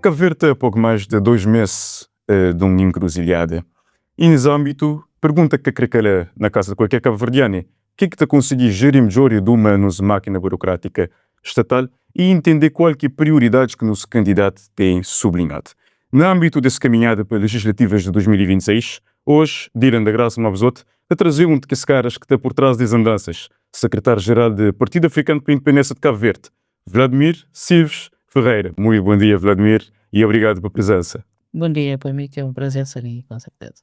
Cabo Verde tem pouco mais de 2 meses de uma encruzilhada. E nesse âmbito, pergunta que aquela na casa de qualquer cabo-verdiano, o que é que te conseguir gerir melhor de uma nos máquina burocrática estatal e entender qual que prioridades que nos candidato tem sublinhado. No âmbito dessa caminhada para legislativas de 2026, hoje, Diran da Graça Mabzote, a trazer um de caras que está por trás das andanças, secretário-geral do Partido Africano para a Independência de Cabo Verde, Vladimir Silves Ferreira. Muito bom dia, Vladimir, e obrigado pela presença. Bom dia, para mim que é um prazer estar aí, com certeza.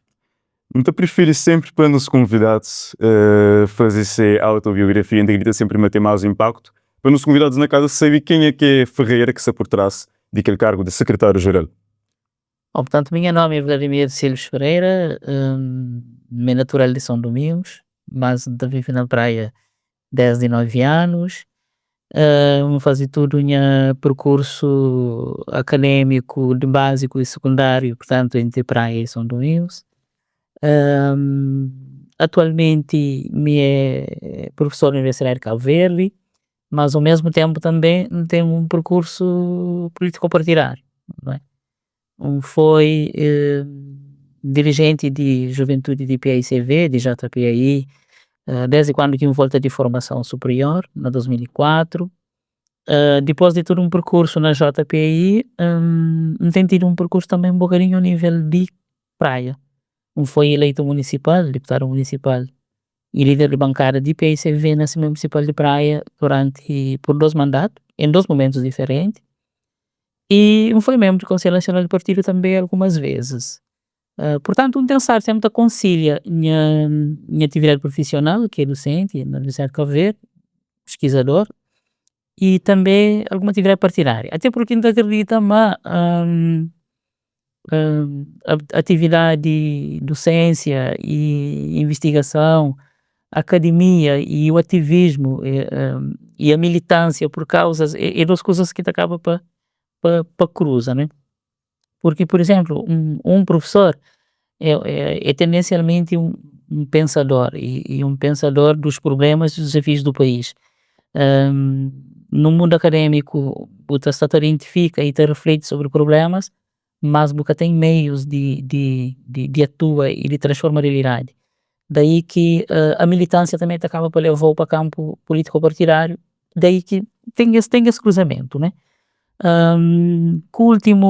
Então, prefiro sempre para nos convidados fazer essa autobiografia, ainda grita sempre a ter mais impacto, para nos convidados na casa saber quem é que é Ferreira que está por trás daquele cargo de secretário-geral. Bom, portanto, meu nome é Vladimir Silves Ferreira, meu natural de São Domingos, mas vivo na praia desde 9 anos. Fazer todo um percurso académico de básico e secundário, portanto, entre praia e São Domingos. Atualmente me é professor universitário de Cabo Verde, mas ao mesmo tempo também tenho um percurso político-partidário, não é? Foi dirigente de juventude de PAICV, de JPAI, desde quando tive volta de formação superior, na 2004. Depois de todo um percurso na JPI, tenho tido um percurso também um bocadinho ao nível de praia. Foi eleito municipal, deputado municipal e líder de bancada de PAICV na Assembleia Municipal de Praia por 2 mandatos, em 2 momentos diferentes. E foi membro do Conselho Nacional do Partido também algumas vezes. Portanto, pensar sempre concilia minha atividade profissional, que é docente na Universidade de Cabo Verde, pesquisador, e também alguma atividade partidária. Até porque ainda acredita a atividade docência e investigação, academia e o ativismo e a militância por causas é 2 coisas que acaba para cruzar, né? Porque, por exemplo, um professor é tendencialmente um pensador e um pensador dos problemas e dos desafios do país. No mundo acadêmico, o Tastata identifica e reflete sobre problemas, mas nunca tem meios de atuar e de transformar a realidade. Daí que a militância também acaba por levar para o campo político-partidário, daí que tem esse cruzamento, né? Com a última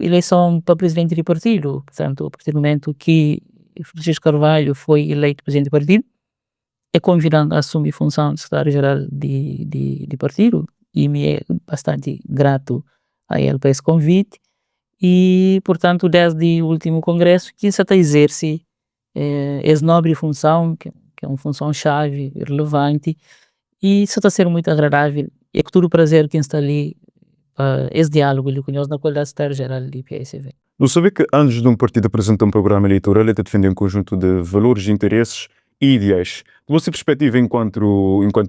eleição para presidente do partido, portanto, a partir do momento que Francisco Carvalho foi eleito presidente do partido, é convidado a assumir função de secretário-geral de partido, e me é bastante grato a ele por esse convite, e, portanto, desde o último congresso que se exerce essa nobre função, que é uma função-chave, relevante, e isso está a ser muito agradável, e é com todo o prazer que está ali esse diálogo ali conosco na qualidade de secretário-geral do PAICV. Não sabia que antes de um partido apresentar um programa eleitoral, ele defende um conjunto de valores, interesses e ideais. Da vossa perspectiva, enquanto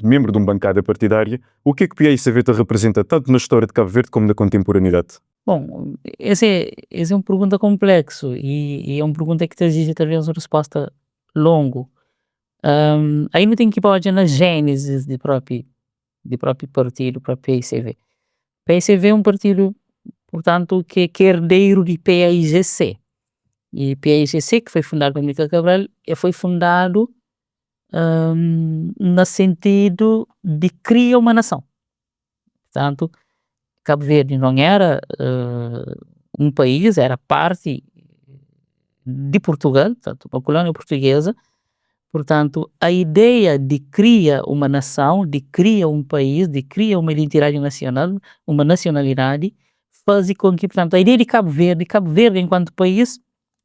membro de uma bancada partidária, o que é que o PAICV te representa tanto na história de Cabo Verde como na contemporaneidade? Bom, esse é uma pergunta complexa e é uma pergunta que exige talvez uma resposta longa. Ainda tem que ir na gênese do próprio partido, para o PAICV. PAICV é um partido, portanto, que é herdeiro de PAIGC. E PAIGC, que foi fundado por Amílcar Cabral, foi fundado no sentido de criar uma nação. Portanto, Cabo Verde não era um país, era parte de Portugal, portanto, uma colônia portuguesa. Portanto, a ideia de criar uma nação, de criar um país, de criar uma identidade nacional, uma nacionalidade, faz com que, portanto, a ideia de Cabo Verde enquanto país,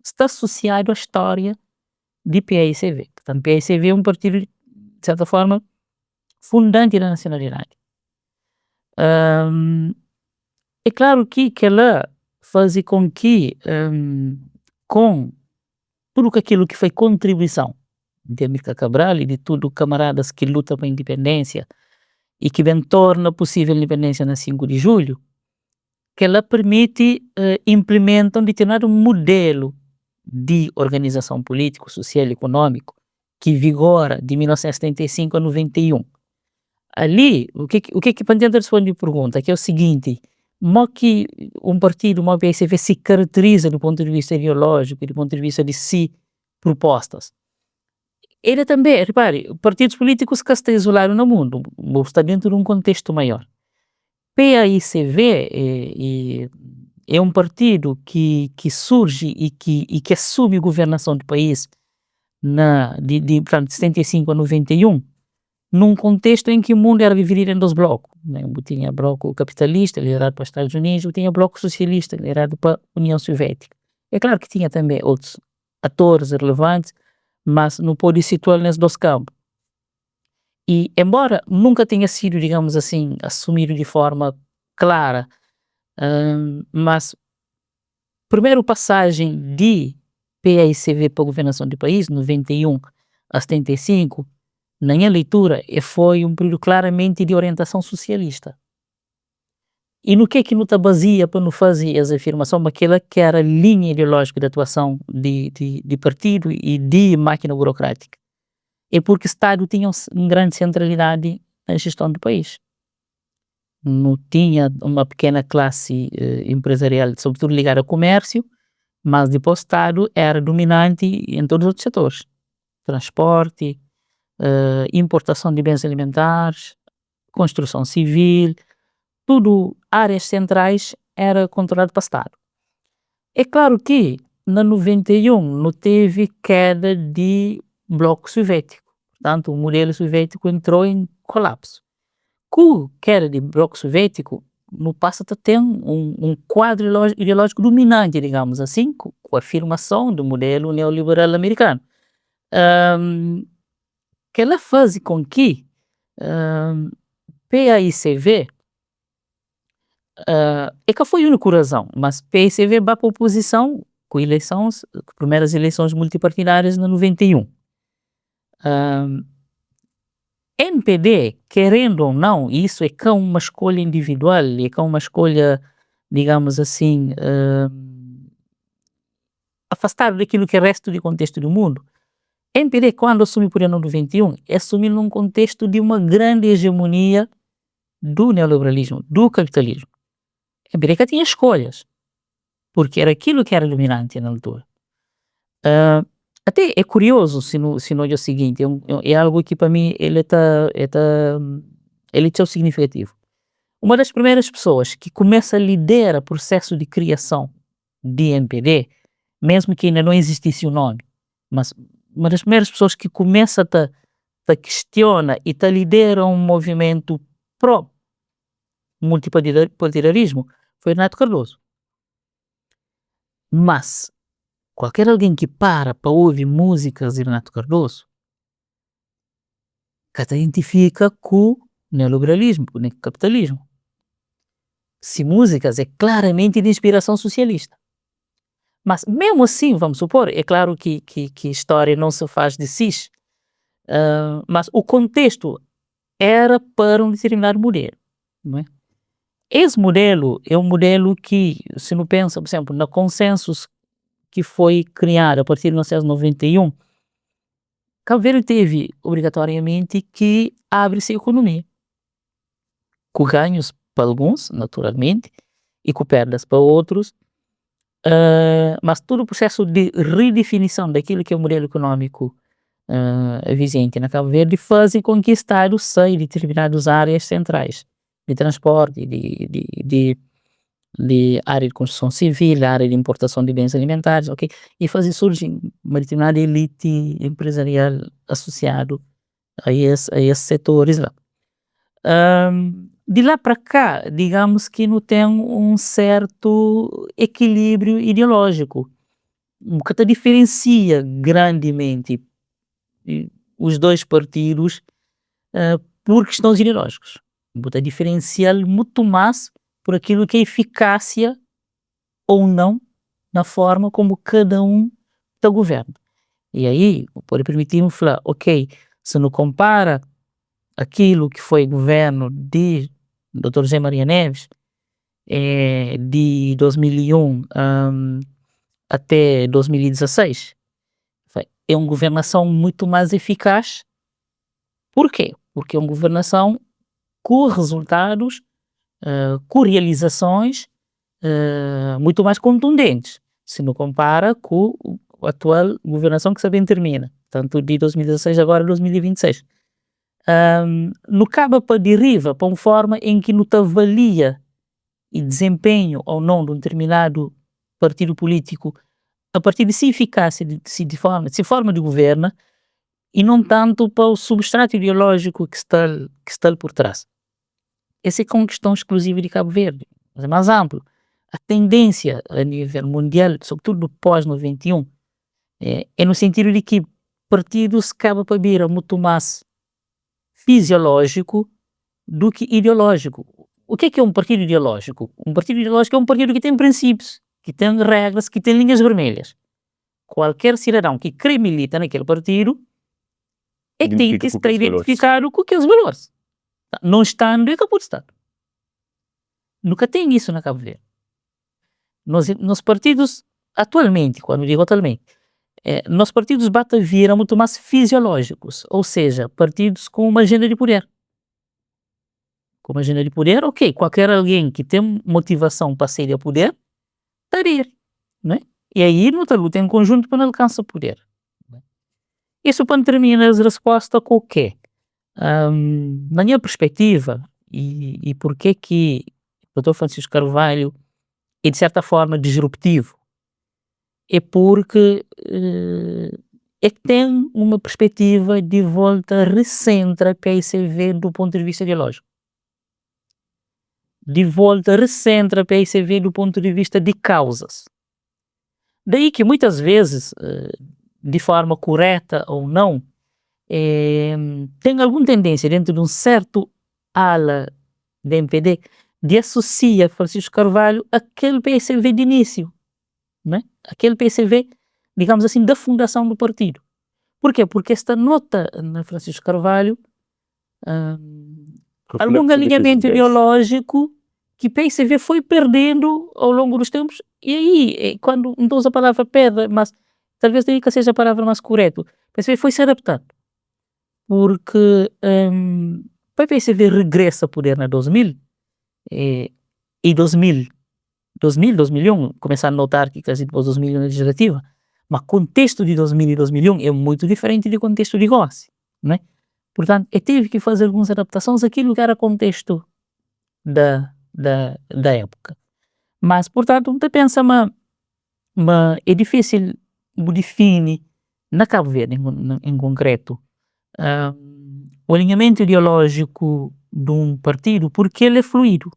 está associado à história de PAICV. Portanto, PAICV é um partido, de certa forma, fundante da nacionalidade. É claro que ela faz com que, com tudo aquilo que foi contribuição de Amílcar Cabral e de tudo camaradas que lutam pela independência e que bem torna possível a independência na 5 de julho, que ela permite implementar um determinado modelo de organização político, social e econômico que vigora de 1975 a 91. Ali, o que para tentar responder a pergunta, que é o seguinte: mo que um partido, mo PSV, se caracteriza do ponto de vista ideológico e do ponto de vista de si propostas. Ele também, repare, partidos políticos que estão isolados no mundo, está dentro de um contexto maior. PAICV é um partido que surge e que assume a governação do país portanto, de 75 a 91, num contexto em que o mundo era dividido em dois blocos. Né? Tinha bloco capitalista, liderado pelos Estados Unidos, e tinha bloco socialista, liderado pela União Soviética. É claro que tinha também outros atores relevantes, mas não pode situar nesses dois campos. E, embora nunca tenha sido, digamos assim, assumido de forma clara, mas primeiro passagem de PAICV para a governação do país, 91 a 75, na minha leitura, foi um período claramente de orientação socialista. E no que é que não está baseia para não fazer essa afirmação, aquela que era a linha ideológica de atuação de partido e de máquina burocrática? É porque o Estado tinha uma grande centralidade na gestão do país. Não tinha uma pequena classe empresarial, sobretudo ligada ao comércio, mas depois o Estado era dominante em todos os outros setores. Transporte, importação de bens alimentares, construção civil, tudo áreas centrais era controlado para o Estado. É claro que na 91 não teve queda de bloco soviético, portanto o modelo soviético entrou em colapso. Com queda de bloco soviético, não passa a ter um quadro ideológico dominante, digamos assim, com a afirmação do modelo neoliberal americano. Que ela faz com que PAICV é que foi a única razão, mas PAICV vai para a oposição com eleições, primeiras eleições multipartidárias na 91. NPD, querendo ou não, isso é com uma escolha individual, é com uma escolha, digamos assim, afastado daquilo que é o resto do contexto do mundo. NPD, quando assume por ano 91, assume num contexto de uma grande hegemonia do neoliberalismo, do capitalismo. NPD que tinha escolhas, porque era aquilo que era dominante na altura. Até é curioso se não é o seguinte, é algo que para mim ele é significativo. Uma das primeiras pessoas que começa a liderar o processo de criação de NPD, mesmo que ainda não existisse o nome, mas uma das primeiras pessoas que começa a questiona e lidera um movimento pró multipartidarismo foi Renato Cardoso. Mas qualquer alguém que para ouvir músicas de Renato Cardoso que se identifica com o neoliberalismo, com o capitalismo. Se músicas é claramente de inspiração socialista. Mas mesmo assim, vamos supor, é claro que história não se faz de si, mas o contexto era para um determinado modelo. Não é? Esse modelo é um modelo que, se não pensa, por exemplo, na consensus que foi criado a partir de 1991, Cabo Verde teve obrigatoriamente que abrir-se a economia, com ganhos para alguns, naturalmente, e com perdas para outros, mas todo o processo de redefinição daquilo que é o modelo econômico vigente na Cabo Verde faz com que o Estado saia de determinadas áreas centrais, de transporte, de área de construção civil, área de importação de bens alimentares, ok? E fazer surgir uma determinada elite empresarial associado a esses setores lá. De lá para cá, digamos que não tem um certo equilíbrio ideológico, que diferencia grandemente os dois partidos por questões ideológicas. Bota diferenciar muito mais por aquilo que é eficácia ou não na forma como cada um está governo. E aí, pode permitir-me falar, ok, se não compara aquilo que foi governo de Dr. José Maria Neves, de 2001 até 2016, é uma governação muito mais eficaz. Por quê? Porque é uma governação com resultados com realizações muito mais contundentes, se não compara com a atual governação que também termina, tanto de 2016 agora 2026. No caba para deriva para uma forma em que não te avalia e desempenho ou não de um determinado partido político a partir de se eficácia de forma de governo e não tanto para o substrato ideológico que está por trás. Essa é uma questão exclusiva de Cabo Verde, mas é mais amplo. A tendência a nível mundial, sobretudo no pós-91, é no sentido de que partidos acaba para vir muito mais fisiológico do que ideológico. O que é um partido ideológico? Um partido ideológico é um partido que tem princípios, que tem regras, que tem linhas vermelhas. Qualquer cidadão que crê milita naquele partido é que tem que estar identificado com aqueles valores. Não estando, é capaz de estar. Nunca tem isso na Cabo Verde. Nos partidos, atualmente, quando digo atualmente, nos partidos bata viram muito mais fisiológicos, ou seja, partidos com uma agenda de poder. Com uma agenda de poder, ok, qualquer alguém que tem motivação para sair a poder, estaria, né? E aí, não está luta em conjunto para não alcançar o poder. Isso para terminar a resposta com o quê? Na minha perspectiva, e porque que o Dr. Francisco Carvalho é de certa forma disruptivo, é porque é que tem uma perspectiva de volta recentra a PICV do ponto de vista ideológico. De volta recentra a PICV do ponto de vista de causas. Daí que muitas vezes, de forma correta ou não, tem alguma tendência dentro de um certo ala da MPD de associar Francisco Carvalho àquele PCV de início, né? Aquele PCV, digamos assim, da fundação do partido. Por quê? Porque esta nota na Francisco Carvalho algum alinhamento ideológico que o PCV foi perdendo ao longo dos tempos, e aí, quando não uso a palavra pedra, mas talvez daí que seja a palavra mais correta, o PCV foi se adaptando. Porque o PCV regressa ao poder na 2000 e 2001 começaram a notar que depois 2001 na legislativa, mas o contexto de 2000 e 2001 é muito diferente do contexto de Góis, né? Portanto, eu tive que fazer algumas adaptações àquilo que era contexto da época. Mas, portanto, você pensa, mas é difícil definir na Cabo Verde em concreto o alinhamento ideológico de um partido, porque ele é fluido.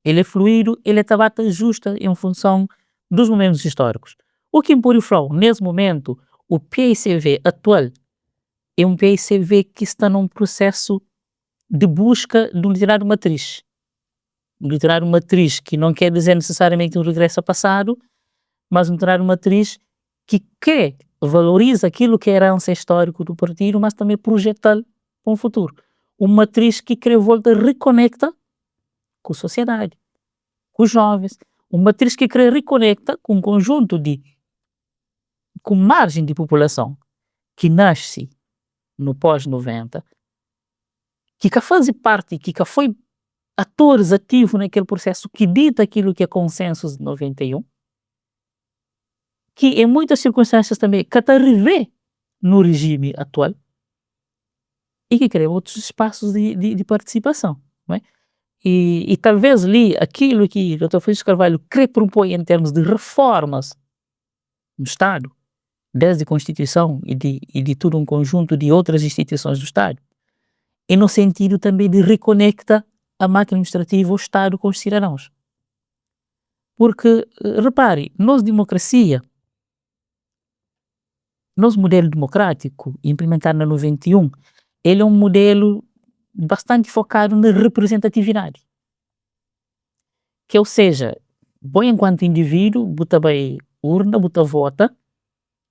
Ele é fluido, ele é tabata justa em função dos momentos históricos. O que impõe o flow, nesse momento, o PICV atual é um PICV que está num processo de busca de um literário matriz. Um literário matriz que não quer dizer necessariamente um regresso ao passado, mas um literário matriz que valoriza aquilo que é a herança histórica do partido, mas também projetá-lo para um futuro. Uma matriz que quer volta reconecta com a sociedade, com os jovens. Uma matriz que quer reconecta com um conjunto com margem de população que nasce no pós-90, que faz parte, que foi atores ativos naquele processo que dita aquilo que é consenso de 91, que em muitas circunstâncias também que está rever no regime atual e que cria outros espaços de participação, não é? E talvez ali aquilo que o Dr. Francisco Carvalho quer propor em termos de reformas no Estado, desde a Constituição e de todo um conjunto de outras instituições do Estado, é no sentido também de reconectar a máquina administrativa ao Estado com os cidadãos. Porque, repare, nosso modelo democrático implementado na 91, ele é um modelo bastante focado na representatividade. Que, ou seja, bom enquanto indivíduo, bota bem urna, bota vota,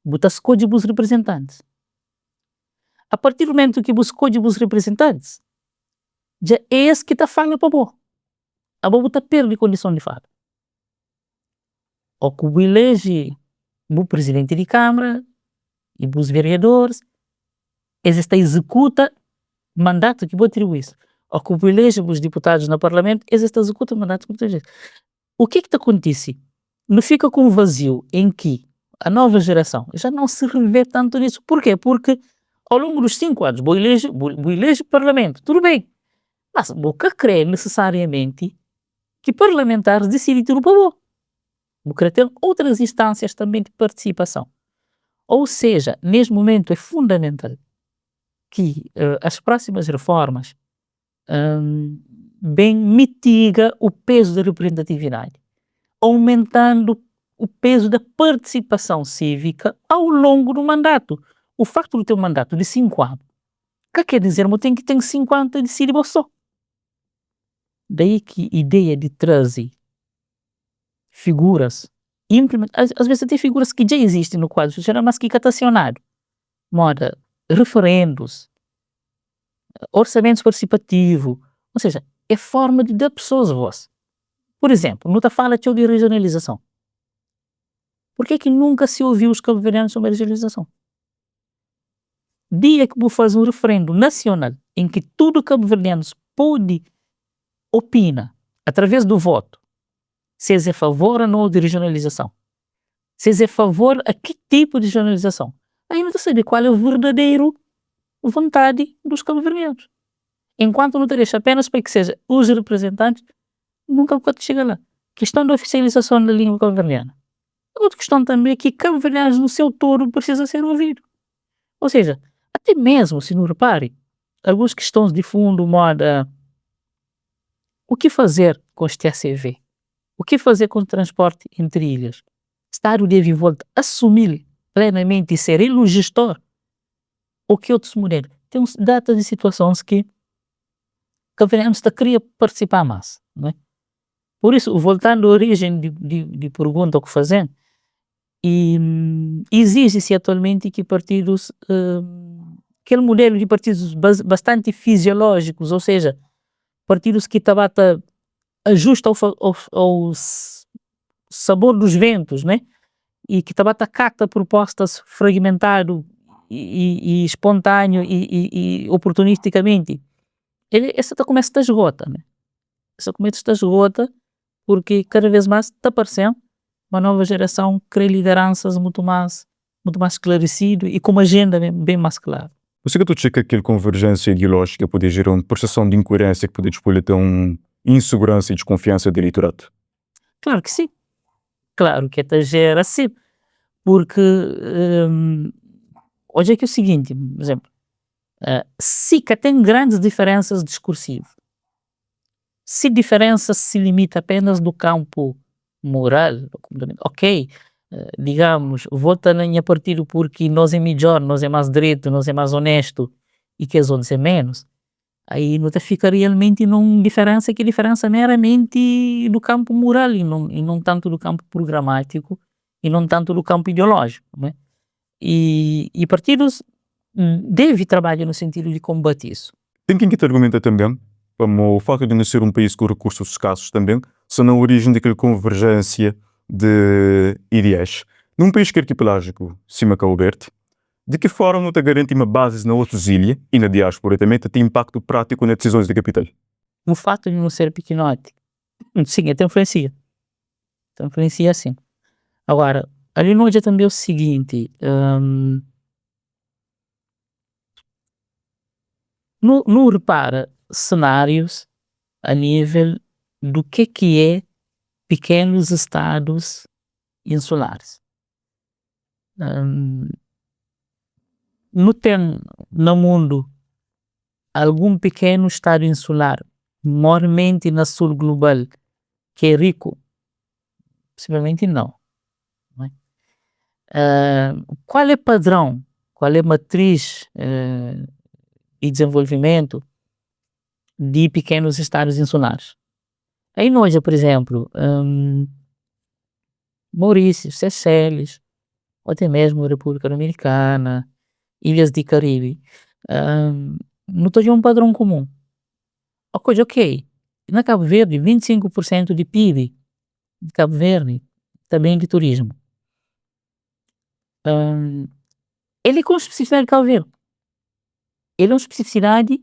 bota escolhe os representantes. A partir do momento que você escolhe os representantes, já é esse que está falando para você. A você está perdendo condição de falar. Ou que o elege o presidente de Câmara e os vereadores, eles executam mandato que você atribui. ou que o privilégio dos deputados no Parlamento, eles executam o mandato muitas vezes. O que te acontece? Não fica com um vazio em que a nova geração já não se revê tanto nisso. Por quê? Porque ao longo dos 5 anos, vou eleger o Parlamento, tudo bem, mas vou crê necessariamente que parlamentares decidem tudo para bom. Vou querer ter outras instâncias também de participação. Ou seja, neste momento é fundamental que as próximas reformas bem mitiga o peso da representatividade, aumentando o peso da participação cívica ao longo do mandato. O facto de ter um mandato de 5 anos, que quer dizer que tem 5 anos de decidir só. Daí que a ideia de trazer figuras, às vezes até figuras que já existem no quadro social, mas que está acionado. Moda, referendos, orçamentos participativos, ou seja, é forma de dar pessoas voz. Por exemplo, não está fala de regionalização. Por que nunca se ouviu os cabo-verdianos sobre a regionalização? Dia que vou fazer um referendo nacional em que tudo cabo-verdianos pode opinar através do voto, se é a favor ou não de regionalização, se é a favor a que tipo de regionalização, aí não está saber qual é o verdadeiro vontade dos cabo-verdianos. Enquanto não deixa apenas para que seja os representantes, nunca pode chegar lá. Questão da oficialização da língua cabo-verdiana. Outra questão também é que cabo-verdianos no seu todo precisa ser ouvido. Ou seja, até mesmo, se não repare, algumas questões de fundo, moda, o que fazer com os TCV? O que fazer com o transporte entre ilhas? Estado de volta assumir plenamente e ser ele o gestor? Ou que outros modelos? Tem datas de situações que cabo-verdianos queria participar mais, não é? Por isso, voltando à origem de pergunta o que fazer, exige-se atualmente que partidos, aquele modelo de partidos bastante fisiológicos, ou seja, partidos que ajustam ao sabor dos ventos, né? E que capta propostas fragmentado e espontâneo e oportunisticamente. Essa começa a esgota, né? Essa começa a esgota porque cada vez mais está aparecendo uma nova geração que cria lideranças muito mais esclarecido e com uma agenda bem mais clara. Você que tu acha que aquela convergência ideológica pode gerar uma percepção de incoerência que pode expor até uma insegurança e desconfiança do eleitorado? Claro que sim. Claro que até gera sim. Porque hoje é que é o seguinte, por exemplo, SICA tem grandes diferenças discursivas. Se diferença se limita apenas do campo moral, ok, digamos, vota na minha partido porque nós é melhor, nós é mais direito, nós é mais honesto e que as outros é menos, aí não fica realmente numa diferença que diferença meramente do campo moral e não tanto do campo programático e não tanto do campo ideológico, não é? E partidos devem trabalhar no sentido de combater isso. Tem quem que te argumenta também, como o facto de não ser um país com recursos escassos também, são na origem daquela convergência de ideais. Num país que é arquipelágico, cima Cabo Verde, de que forma não te garante uma base na outras ilhas e na diáspora também tem impacto prático nas decisões da capital? O facto de não ser pequenote, sim, até influencia. Então influencia sim. Agora, ali no é também o seguinte, não repara cenários a nível do que é pequenos estados insulares. Não tem no mundo algum pequeno estado insular, maiormente na sul global, que é rico? Possivelmente não. Não é? Qual é padrão? Qual é matriz e desenvolvimento de pequenos estados insulares? Aí nós, por exemplo, Maurício, Seychelles, ou até mesmo República Dominicana, Ilhas de Caribe, não tem um padrão comum. Uma coisa, ok, na Cabo Verde, 25% de PIB de Cabo Verde, também de turismo. Ele é com especificidade de Cabo Verde. Ele é uma especificidade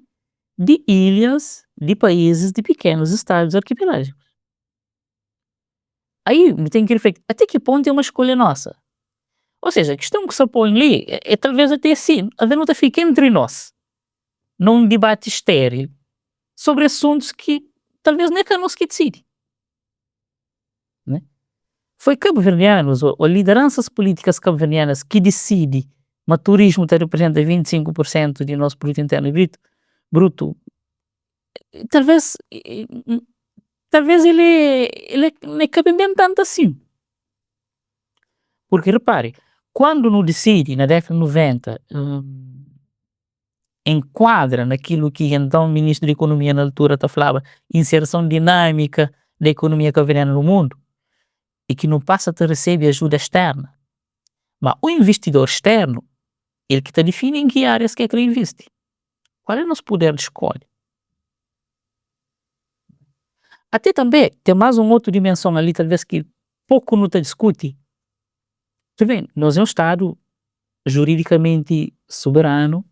de ilhas de países de pequenos estados arquipelágicos. Aí me tenho que refletir, até que ponto é uma escolha nossa? Ou seja, a questão que se põe ali é talvez até assim, a nota fica entre nós, num debate estéril, sobre assuntos que talvez nem é que não se decide. Né? Foi cabo-verdianos, ou lideranças políticas cabo-verdianas que decide que o turismo representa 25% do nosso produto interno bruto. Talvez ele não cabe bem tanto assim. Porque repare, quando não decide, na década de 90, enquadra naquilo que então o ministro da Economia na altura falava, inserção dinâmica da economia cabo-verdiana no mundo, e que não passa a receber ajuda externa. Mas o investidor externo, ele que define em que áreas que é que ele investe. Qual é o nosso poder de escolha? Até também, tem mais uma outra dimensão ali, talvez que pouco não te discute. Você vê, nós é um Estado juridicamente soberano,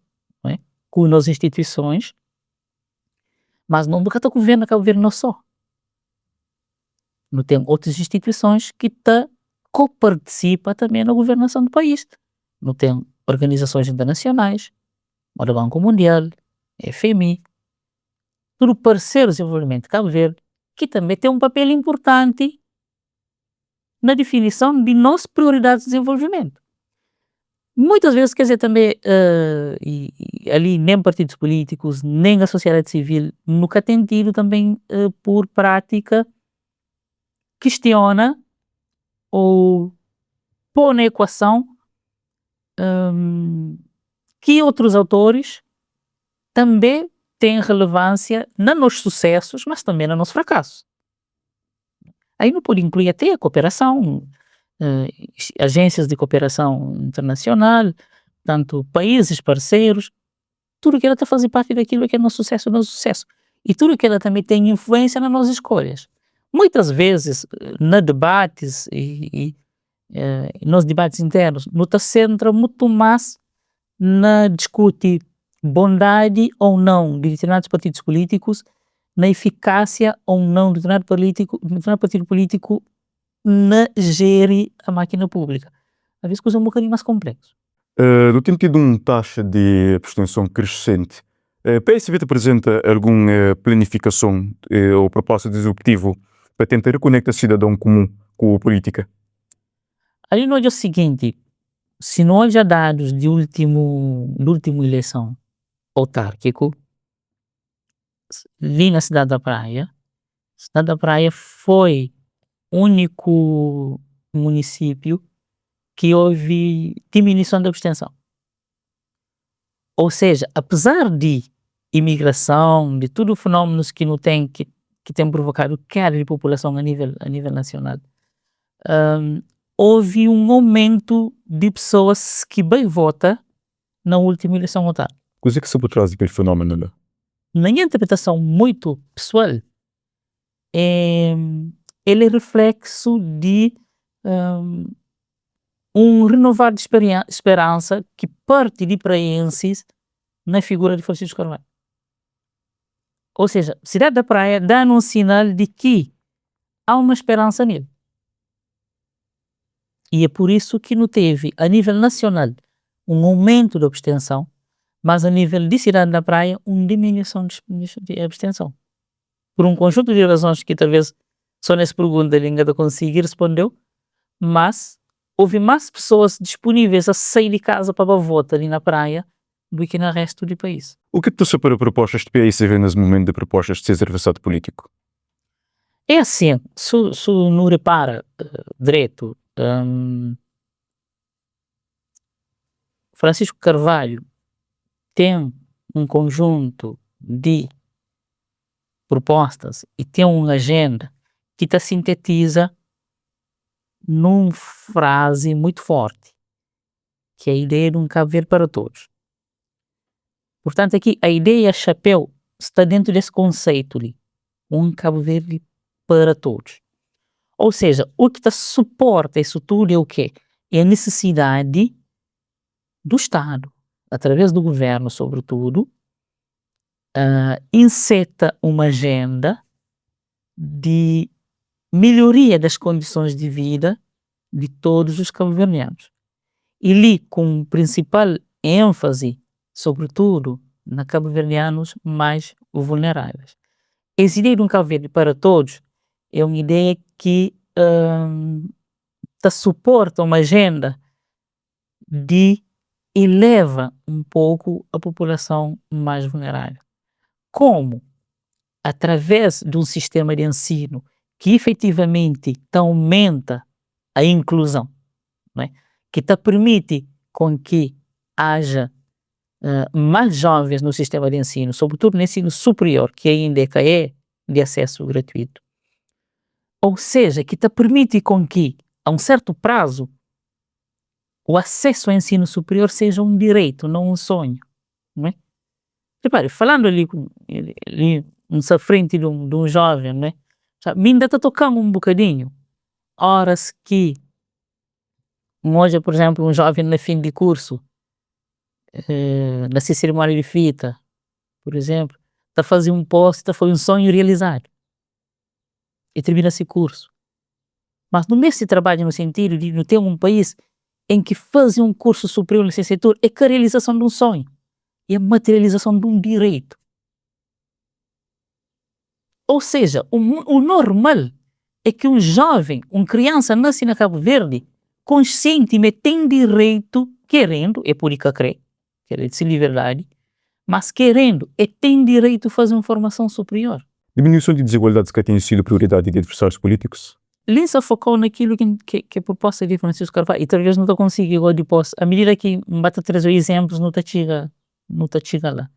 não é? Com as instituições, mas não nunca está governo que é o governo só. Não tem outras instituições que coparticipam também na governação do país. Não tem organizações internacionais, como o Banco Mundial, FMI, tudo parceiros de desenvolvimento de Cabo Verde, que também tem um papel importante na definição de nossas prioridades de desenvolvimento. Muitas vezes, quer dizer, também, e ali nem partidos políticos, nem a sociedade civil, nunca tem tido também, por prática, questiona ou põe na equação que outros autores também têm relevância nos nossos sucessos, mas também no nosso fracasso. Aí não pode incluir até a cooperação, agências de cooperação internacional, tanto países parceiros, tudo que ela está a fazer parte daquilo que é nosso sucesso. E tudo que ela também tem influência nas nossas escolhas. Muitas vezes, nos debates e nos debates internos, não se centra muito mais na discutir bondade ou não de determinados partidos políticos, na eficácia ou não de determinado partido político na gerir a máquina pública. Às vezes coisa é um bocadinho mais complexo. No tem tido uma taxa de abstenção crescente. PSV apresenta alguma planificação ou proposta de executivo para tentar reconectar o cidadão comum com a política? Ali nós é o seguinte, se nós já dados de última eleição autárquico, vi na Cidade da Praia, Cidade da Praia foi o único município que houve diminuição da abstenção. Ou seja, apesar de imigração, de tudo fenómenos que não tem, que tem provocado queda de população a nível nacional, houve um aumento de pessoas que bem votam na última eleição autárquica. O que é que se por trás daquele fenómeno lá? Na minha interpretação muito pessoal, ele é reflexo de renovar de esperança que parte de praenses na figura de Francisco Carvalho. Ou seja, Cidade da Praia dá-nos um sinal de que há uma esperança nele. E é por isso que não teve, a nível nacional, um aumento da abstenção, mas a nível de Cidade da Praia, uma diminuição de abstenção. Por um conjunto de razões que talvez só nessa pergunta ele ainda conseguir responder, mas houve mais pessoas disponíveis a sair de casa para votar ali na praia do que no resto do país. O que tu para propostas de PSV nesse momento de propostas de ser adversário político? É assim, se não repara direito, Francisco Carvalho tem um conjunto de propostas e tem uma agenda que te sintetiza numa frase muito forte, que é a ideia de um Cabo Verde para todos. Portanto, aqui a ideia chapéu está dentro desse conceito ali, um Cabo Verde para todos. Ou seja, o que suporta isso tudo é o quê? É a necessidade do Estado, através do governo, sobretudo, inseta uma agenda de melhoria das condições de vida de todos os cabo-verdianos. E ali com principal ênfase, sobretudo, na cabo-verdianos mais vulneráveis. Essa ideia de um Cabo Verde para todos é uma ideia que suporta uma agenda de eleva um pouco a população mais vulnerável. Como? Através de um sistema de ensino que efetivamente aumenta a inclusão, não é? Que permite com que haja mais jovens no sistema de ensino, sobretudo no ensino superior, que ainda é de acesso gratuito. Ou seja, que permite com que, a um certo prazo, o acesso ao ensino superior seja um direito, não um sonho, não é? Repare, falando ali à frente de um jovem, não é? Me ainda está tocando um bocadinho. Horas que, hoje, por exemplo, um jovem no fim de curso, na cerimônia de fita, por exemplo, está a fazer um post, foi um sonho realizado. E termina esse curso. Mas no mesmo trabalho, no sentido de não ter um país em que fazer um curso superior nesse setor é que a realização de um sonho. É a materialização de um direito. Ou seja, o normal é que um jovem, uma criança nasce na Cabo Verde, conscientemente tem direito, querendo, é por isso que crê, querendo se liberdade, mas querendo, tem direito a fazer uma formação superior. Diminuição de desigualdades que tem sido prioridade de adversários políticos? Linsa focou naquilo que a proposta de Francisco Carvalho, e talvez não está conseguindo igual depois, à medida que basta trazer exemplos, não está chega lá.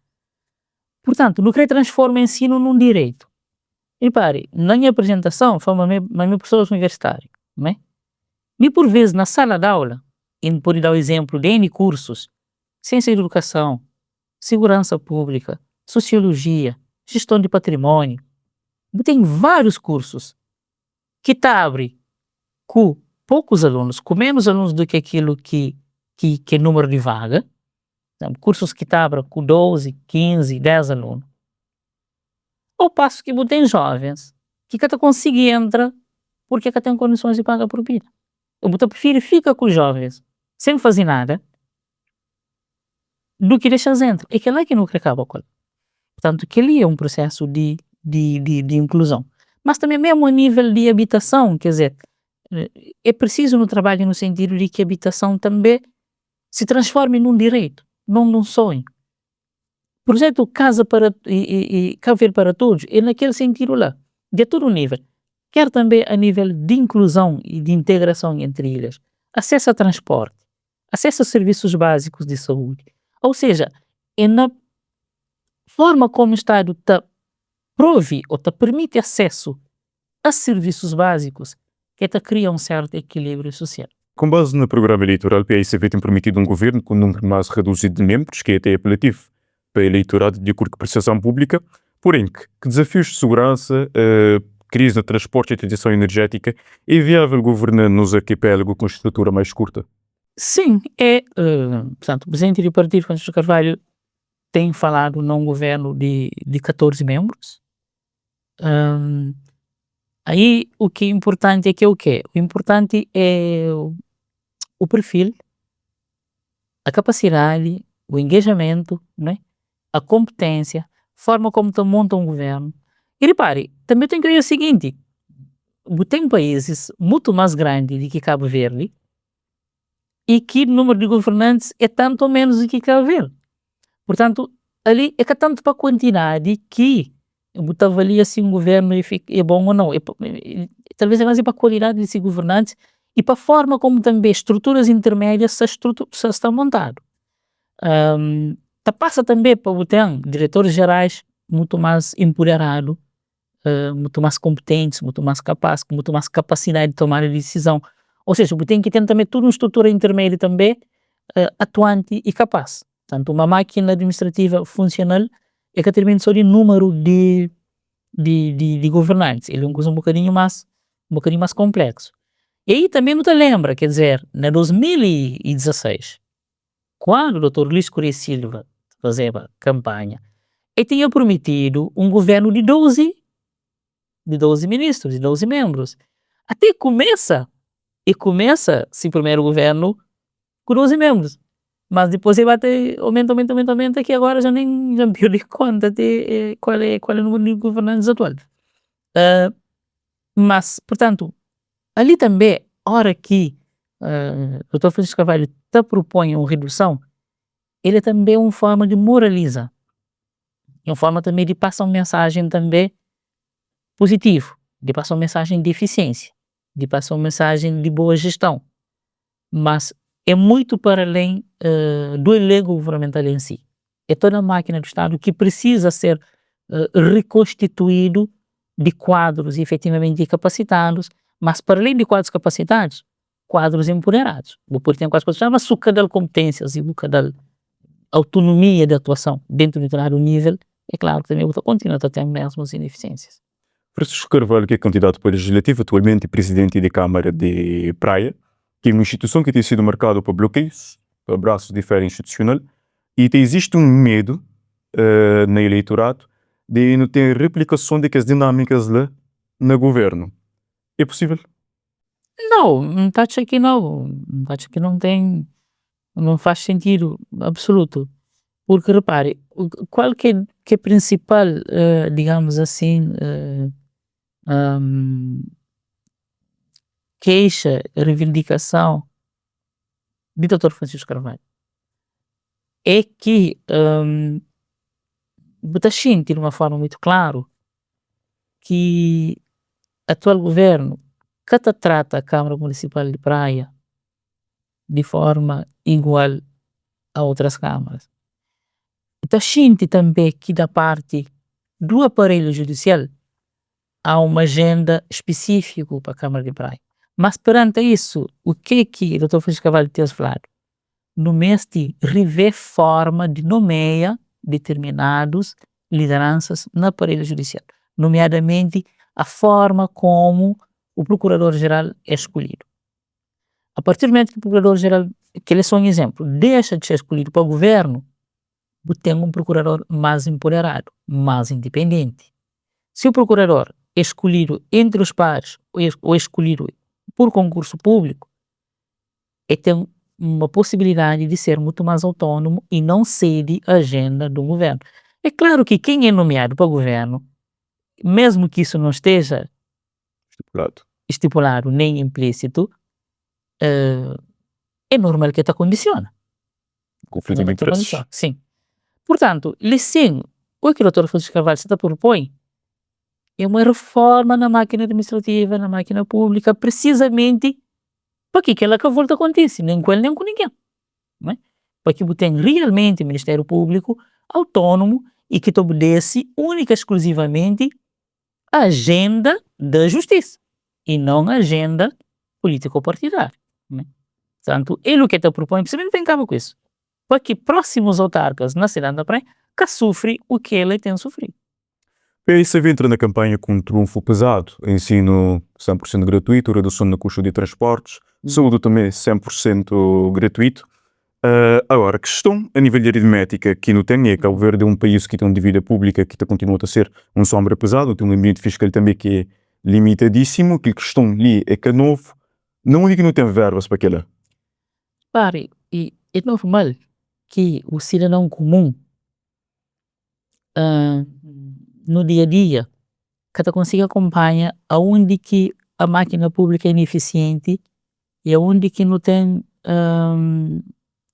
Portanto, não quer transformar o ensino num direito. E repare, na minha apresentação, foi uma minha professora universitária, não é? E por vezes, na sala de aula, e por dar o exemplo de N cursos, ciência e educação, segurança pública, sociologia, gestão de patrimônio, tem vários cursos que abre com poucos alunos, com menos alunos do que aquilo que é número de vaga, cursos que abrem com 12, 15, 10 alunos. Ao passo que tem jovens que conseguem entrar porque tem condições de pagar por vida. Eu prefiro ficar com os jovens sem fazer nada do que deixar entrar. É que é lá que não acaba com. Portanto, que ali é um processo de inclusão. Mas também mesmo a nível de habitação, quer dizer, é preciso no trabalho no sentido de que a habitação também se transforme num direito, não num sonho. O projeto Casa para Cabo Verde para Todos é naquele sentido lá, de todo o nível. Quer também a nível de inclusão e de integração entre ilhas. Acesso a transporte, acesso a serviços básicos de saúde. Ou seja, é na forma como o Estado prove ou permite acesso a serviços básicos que cria um certo equilíbrio social. Com base no programa eleitoral, o PAICV tem prometido um governo com um número mais reduzido de membros, que é até apelativo para o eleitorado de acordo com a prestação pública, porém, que desafios de segurança, crise no transporte e transição energética, é viável governar nos arquipélagos com estrutura mais curta? Sim, portanto, o presidente do partido, Francisco Carvalho, tem falado num governo de 14 membros. Aí o que é importante é que o quê? O importante é o perfil, a capacidade, o engajamento, né? A competência, forma como monta um governo. E repare, também tem que ver o seguinte, tem países muito mais grandes do que Cabo Verde e que o número de governantes é tanto ou menos do que Cabo Verde. Portanto, ali é que tanto para a quantidade que avalia se um governo é bom ou não. Talvez é mais para a qualidade desse governante e para a forma como também estruturas intermédias se estão montadas. Passa também para o diretores gerais muito mais empoderados, muito mais competentes, muito mais capazes, com muito mais capacidade de tomar a decisão. Ou seja, tem que ter também toda uma estrutura intermédia também atuante e capaz. Portanto, uma máquina administrativa funcional é que termina só de número de governantes. Ele é um bocadinho mais complexo. E aí também não te lembra, quer dizer, na 2016, quando o Dr. Luís Correia Silva fazia campanha, e tinha prometido um governo de 12 ministros, de 12 membros. Até começa esse primeiro governo com 12 membros. Mas depois ele bate, aumenta, que agora já me perdi conta de qual é o número de governantes atual. Mas, portanto, ali também, hora que o Dr. Francisco Carvalho te propõe uma redução, ele também é uma forma de moralizar. É uma forma também de passar uma mensagem também positivo, de passar uma mensagem de eficiência, de passar uma mensagem de boa gestão. Mas é muito para além do elenco governamental em si. É toda a máquina do Estado que precisa ser reconstituído de quadros efetivamente capacitados, mas para além de quadros capacitados, quadros empoderados. Depois tem quadros capacitados, mas suca de competências e suca de autonomia de atuação dentro de determinado nível, é claro que também continua a ter mesmas ineficiências. Francisco Carvalho, que é candidato para o legislativo, atualmente presidente da Câmara de Praia, que é uma instituição que tem sido marcada por bloqueios, por braços de ferro institucional, e existe um medo no eleitorado de não ter replicação das dinâmicas lá no governo. É possível? Não acho que não. Acho que não faz sentido absoluto. Porque, repare, qual que é a principal, digamos assim, queixa, reivindicação de Dr. Francisco Carvalho? É que Botachim de uma forma muito clara que o atual governo que trata a Câmara Municipal de Praia de forma igual a outras câmaras. Botachim também que da parte do aparelho judicial há uma agenda específica para a Câmara de Praia. Mas perante isso, o que o Dr. Francisco Carvalho tem falado? No mês de rever forma de nomear determinados lideranças no aparelho judicial, nomeadamente a forma como o Procurador-Geral é escolhido. A partir do momento que o Procurador-Geral, que ele é só um exemplo, deixa de ser escolhido para o governo, tem um procurador mais empoderado, mais independente. Se o procurador é escolhido entre os pares ou é escolhido por concurso público, ele tem uma possibilidade de ser muito mais autônomo e não cede a agenda do governo. É claro que quem é nomeado para o governo, mesmo que isso não esteja estipulado nem implícito, é normal que te condiciona. Conflito de interesses. Sim. Portanto, sim, o que o Dr. Francisco Carvalho se propõe é uma reforma na máquina administrativa, na máquina pública, precisamente para que aquela volta aconteça, nem com ele nem com ninguém. Não é? Para que tem realmente o Ministério Público autônomo e que obedece única e exclusivamente a agenda da justiça e não a agenda político-partidária. É? Portanto, ele o que te propõe, principalmente tem cabo com isso, para que próximos autarcas na cidade da Praia que sofrem o que ele tem sofrido. O PSV entra na campanha com um trunfo pesado, ensino 100% gratuito, redução no custo de transportes, saúde também 100% gratuito. Agora, a questão a nível de aritmética que não tem é que Cabo Verde é um país que tem uma dívida pública que continua a ser um sombra pesado, tem um limite fiscal também que é limitadíssimo, que a questão ali é que é novo, não é que não tem verbas para aquilo. Pare, e é normal que o cidadão comum no dia a dia que consiga acompanhar aonde que a máquina pública é ineficiente e aonde que não tem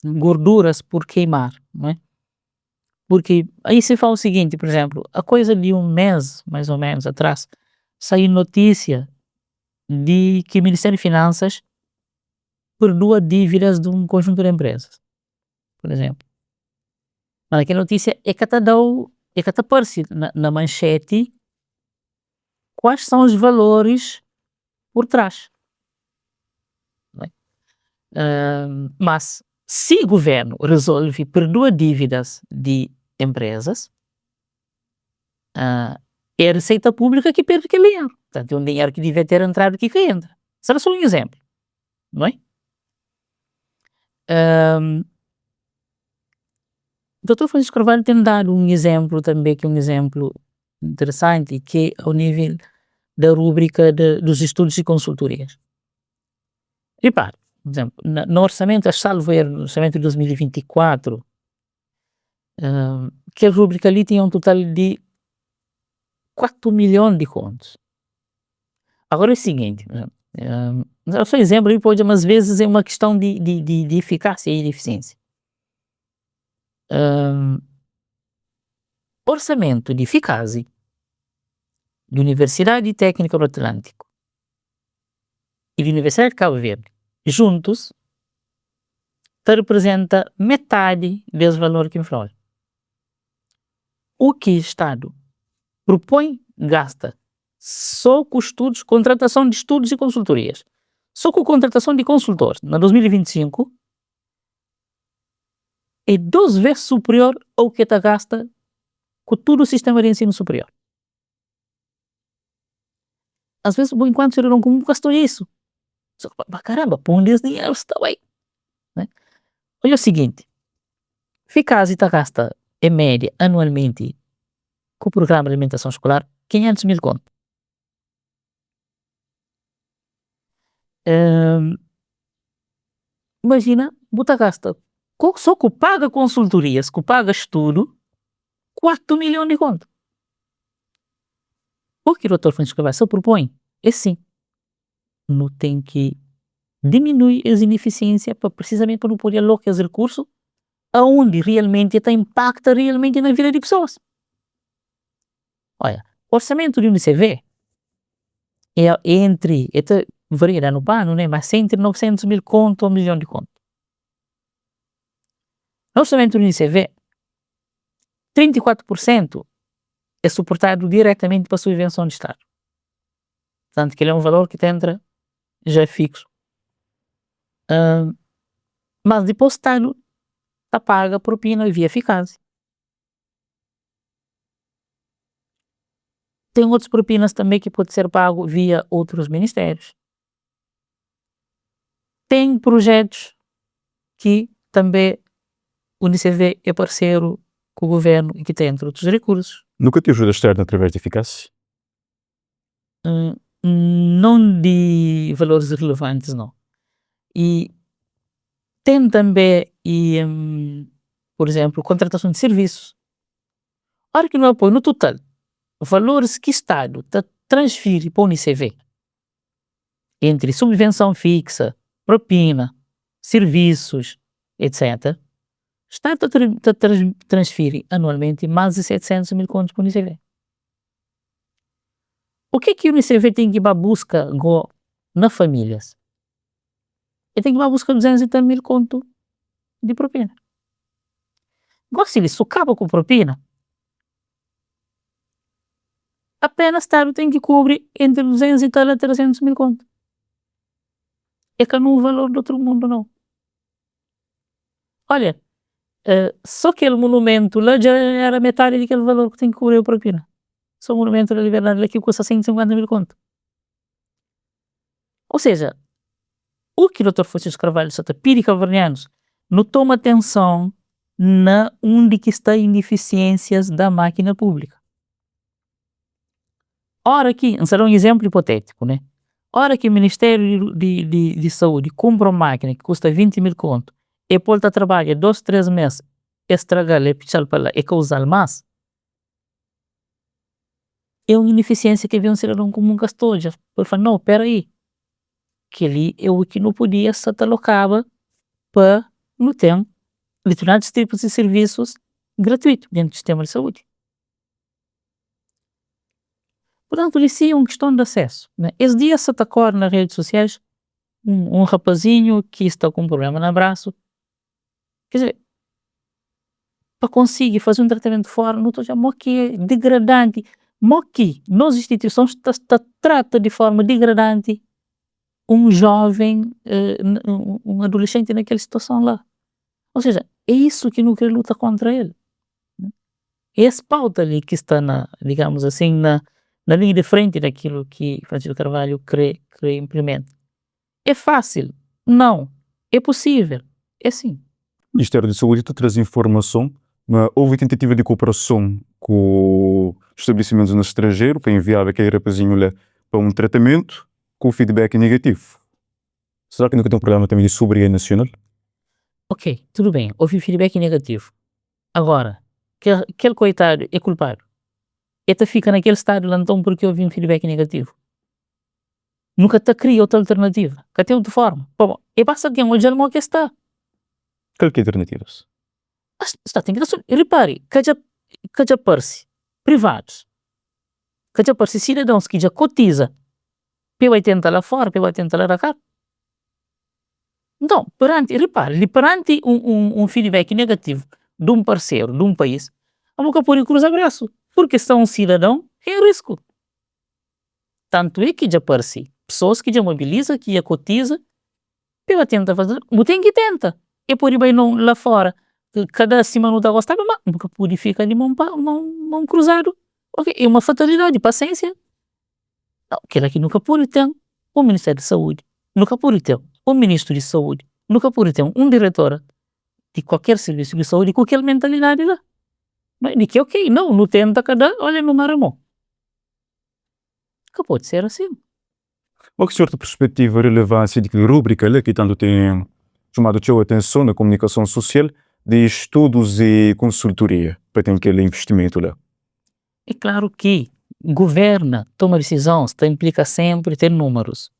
gorduras por queimar, não é? Porque aí se fala o seguinte, por exemplo, a coisa de um mês, mais ou menos, atrás, saiu notícia de que o Ministério de Finanças perdoa dívidas de um conjunto de empresas, por exemplo. Mas aquela notícia é que te aparece na manchete quais são os valores por trás. Não é? Mas se o governo resolve perdoar dívidas de empresas, é a receita pública que perde aquele dinheiro. Portanto, é um dinheiro que devia ter entrado aqui que entra. Será só um exemplo, não é? Dr. Francisco Carvalho tem dado um exemplo também, que é um exemplo interessante, que é ao nível da rúbrica dos estudos e consultorias. Repare, por exemplo, no orçamento, salvo erro, no orçamento de 2024, que a rúbrica ali tinha um total de 4 milhões de contos. Agora é o seguinte, só exemplo aí pode, mas às vezes é uma questão de eficácia e de eficiência. Orçamento de eficácia de Universidade Técnica do Atlântico e de Universidade de Cabo Verde, juntos, representa metade desse valor que influi. O que o Estado propõe, gasta só com estudos, contratação de estudos e consultorias. Só com contratação de consultores, na 2025, é 2 vezes superior ao que está gasta com todo o sistema de ensino superior. Às vezes, o enquanto cidadão comum gastou isso. Só, caramba, põe esse dinheiro, está bem. Né? Olha o seguinte, Ficasi está gasta, em média, anualmente, com o programa de alimentação escolar, 500 mil conto. Imagina, bota gasta, só que paga consultorias, que paga estudo, 4 milhões de conto. O que o Dr. Francisco Carvalho se propõe é sim, não tem que diminuir as ineficiências precisamente para não poder alocar os recursos aonde realmente impacta realmente na vida de pessoas. Olha, o orçamento de UNICEF é entre, varia no ano, né? Mas entre 900 mil conto a 1 milhão de conto. No orçamento do UNICEF, 34% é suportado diretamente para a subvenção de Estado. Portanto, que ele é um valor que entra, já é fixo. Mas depois o Estado está paga propina via eficácia. Tem outras propinas também que pode ser pago via outros ministérios. Tem projetos que também o Unicef é parceiro com o governo e que tem entre outros recursos. Nunca te ajuda externa através de eficácia? Não de valores relevantes, não. E tem também, por exemplo, contratação de serviços. Ora que no apoio, no total, valores que o Estado transfere para o Unicef, entre subvenção fixa, propina, serviços, etc., o Estado transfere anualmente mais de 700 mil contos para o Unicef. O que o Unicef tem que ir para busca nas famílias? Ele tem que ir para busca 230 mil contos de propina. Agora, se ele socava com propina, apenas o Estado tem que cobrir entre 200 e 300 mil contos. É que não é o valor do outro mundo, não. Olha, só aquele monumento lá já era metade daquele valor que tem que cobrir a propina. Só o monumento da liberdade aqui custa 150 mil contos. Ou seja, o que o Dr. Francisco Carvalho está pedindo cavernianos não toma atenção na onde que está ineficiências da máquina pública. Ora que, será um exemplo hipotético, né? Ora que o Ministério de Saúde compra uma máquina que custa 20 mil conto e volta a trabalhar 2, 3 meses, estragar e pichar para lá e causar mais, é uma ineficiência que vem um cidadão comum gastou já. Por falar, não, peraí, que ali é o que não podia ser alocado para não ter determinados tipos de serviços gratuitos dentro do sistema de saúde. Portanto, isso é uma questão de acesso. Né? Esse dia se atacou nas redes sociais um rapazinho que está com um problema no braço. Quer dizer, para conseguir fazer um tratamento fora, não estou já que é degradante. Que nas instituições trata de forma degradante um jovem, um adolescente naquela situação lá. Ou seja, é isso que não quer lutar contra ele. É esse pauta ali que está, digamos assim, na linha de frente daquilo que Francisco Carvalho implementa. É fácil? Não. É possível? É sim. O Ministério da Saúde traz informação Mas houve tentativa de cooperação com estabelecimentos no estrangeiro para enviar aquele rapazinho lá para um tratamento com feedback negativo. Será que nunca tem um problema também de soberania nacional? Ok, tudo bem, houve feedback negativo. Agora, aquele coitado é culpado. Ele fica naquele estado lá então porque houve um feedback negativo. Nunca te cria outra alternativa. Que tem outra forma. Bom, e basta que olhar mal que está. Qual que é alternativas? Está, tem que repare, que já parece privados, que já parece cidadãos que já cotiza para 80 lá fora, para 80 lá cá. Então, perante um feedback negativo de um parceiro, de um país, a boca pode cruzar braço, porque são um cidadão em risco. Tanto é que já parece pessoas que já mobiliza, que já cotiza, para tentar fazer, mas tem que tenta. E por aí não lá fora, cada semana da gostava, mas nunca pode ficar de mão cruzado. Ok, é uma fatalidade, paciência. Não, aquilo aqui nunca pode ter o Ministério de Saúde, nunca pode ter o Ministro de Saúde, nunca pode ter um diretor de qualquer serviço de saúde com aquela mentalidade lá. Mas de que ok, não tenta cada, olha no maramão. Que pode ser assim. Qual que é a sua perspectiva, a relevância de que rubrica lá que tanto tem chamado a sua atenção na comunicação social de estudos e consultoria para ter aquele investimento lá? É claro que governa, toma decisões, implica sempre ter números,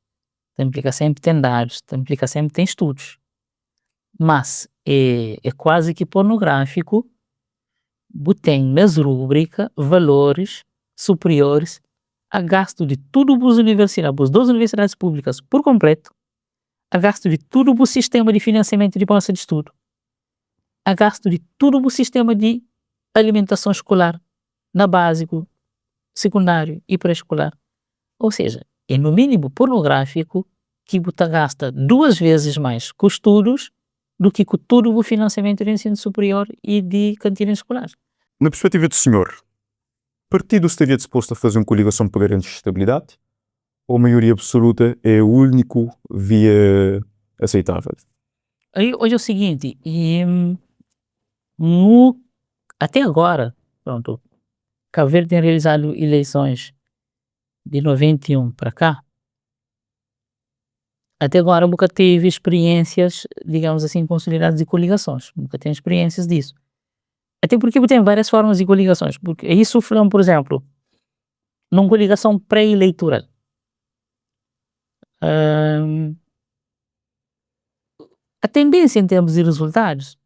implica sempre ter dados, implica sempre ter estudos. Mas é quase que pornográfico, tem nas rubricas valores superiores a gasto de tudo as universidades, as duas universidades públicas por completo, a gasto de tudo o sistema de financiamento de bolsa de estudo, a gasto de tudo o sistema de alimentação escolar, na básico, secundário e pré-escolar. Ou seja, é no mínimo pornográfico que você gasta 2 vezes mais com estudos do que com todo o financiamento de ensino superior e de cantina escolar. Na perspectiva do senhor, o partido estaria disposto a fazer uma coligação para garantir estabilidade ou a maioria absoluta é o único via aceitável? Aí hoje é o seguinte, até agora, pronto, Cabo Verde tem realizado eleições de 91 para cá, até agora nunca teve experiências, digamos assim, consolidadas de coligações, nunca tem experiências disso. Até porque tem várias formas de coligações, porque isso falamos, por exemplo, numa coligação pré-eleitoral. A tendência em termos de resultados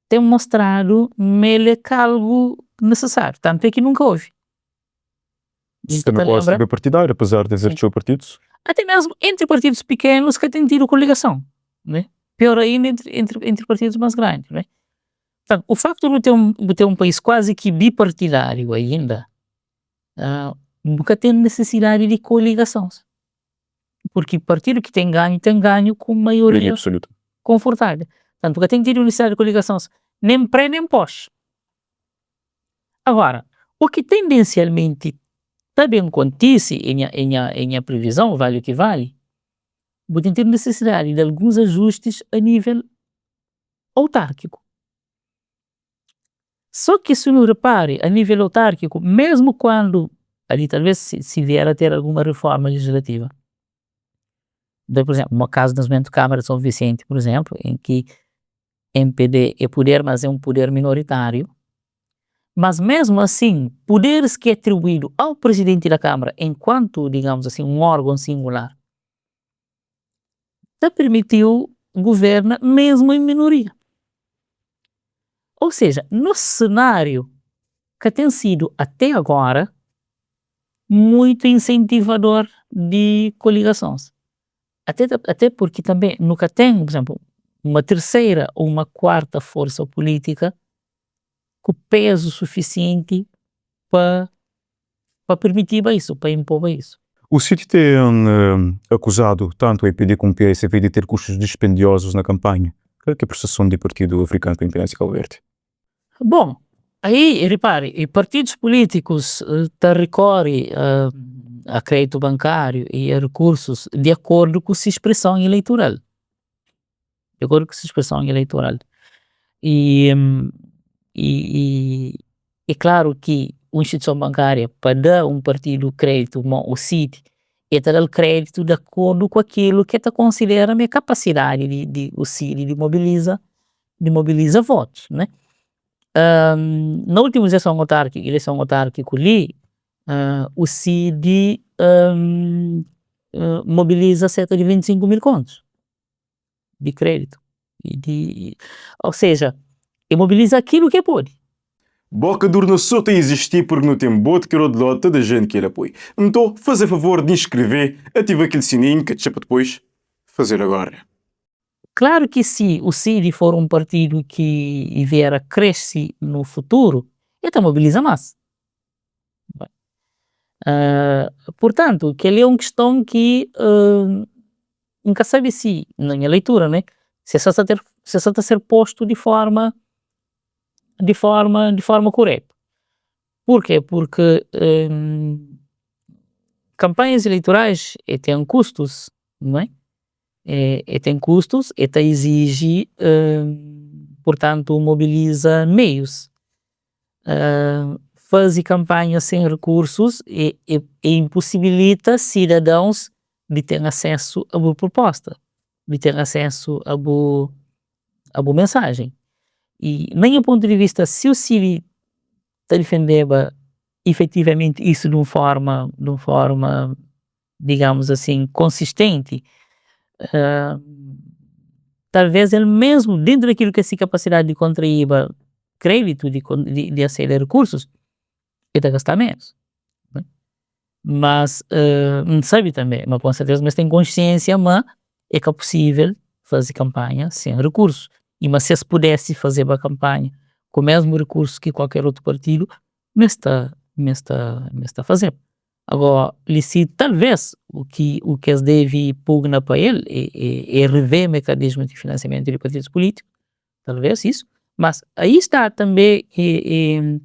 tem mostrado melhor que algo necessário, tanto é que nunca houve. Sistema quase bem partidário, apesar de haver seu partidos? Até mesmo entre partidos pequenos que têm tido coligação, né? Pior ainda entre partidos mais grandes, né? Portanto, o facto de ter um país quase que bipartidário ainda, nunca tem necessidade de coligações. Porque o partido que tem ganho com maioria absoluta. confortável. Portanto, nunca tem tido necessidade de coligações, nem pré nem pós. Agora, o que tendencialmente também acontece em a previsão, vale o que vale, vou ter necessidade de alguns ajustes a nível autárquico. Só que se não repare, a nível autárquico, mesmo quando ali talvez se vier a ter alguma reforma legislativa, por exemplo, no caso das Câmara de São Vicente, por exemplo, em que MPD é poder, mas é um poder minoritário, mas mesmo assim, poderes que é atribuído ao presidente da Câmara enquanto, digamos assim, um órgão singular, permitiu governa mesmo em minoria. Ou seja, no cenário que tem sido até agora muito incentivador de coligações. Até porque também nunca tem, por exemplo, uma terceira ou uma quarta força política com peso suficiente para permitir isso, para impor isso. O sítio tem acusado tanto o EPD como o PSV de ter custos dispendiosos na campanha. Qual é a percepção do Partido Africano para a Independência de Cabo Verde? Bom, aí, repare, e partidos políticos recorrem a crédito bancário e a recursos de acordo com a sua expressão eleitoral. De acordo com a sua expressão eleitoral. E E é claro que uma instituição bancária, para dar um partido crédito, o CID, é dar crédito de acordo com aquilo que está considera a minha capacidade o CID de mobiliza votos, né? Na última eleição autárquica ali, o CID mobiliza cerca de 25 mil contos de crédito. Ou seja, mobiliza aquilo que pode. Boca duro não só tem existir porque não tem bote que de lado toda a gente que ele apoia. Então, fazer favor de inscrever, ativar aquele sininho que te chapa depois. Fazer agora. Claro que se o CID for um partido que vier a crescer no futuro, ele mobiliza mais. Portanto, que ele é uma questão que nunca sabe se, na minha leitura, né? Se essa está a ser posto de forma correta. Por quê? Porque campanhas eleitorais têm custos, não é? Tem custos e exige, portanto, mobiliza meios. Fazer campanha sem recursos e impossibilita cidadãos de ter acesso a boa proposta, de ter acesso a boa mensagem. E, nem do ponto de vista, se o CID está defendendo efetivamente isso de uma forma, digamos assim, consistente, talvez ele mesmo, dentro daquilo que é a sua capacidade de contrair crédito, de aceder a recursos, ele está a gastar menos. Né? Mas, não sabe também, mas com certeza, mas tem consciência, mas é que é possível fazer campanha sem recursos. E mas se pudesse fazer uma campanha com o mesmo recurso que qualquer outro partido, mas está a fazer. Agora, talvez o que eles devem pugnar para ele é rever mecanismos de financiamento de partidos políticos, talvez isso, mas aí está também que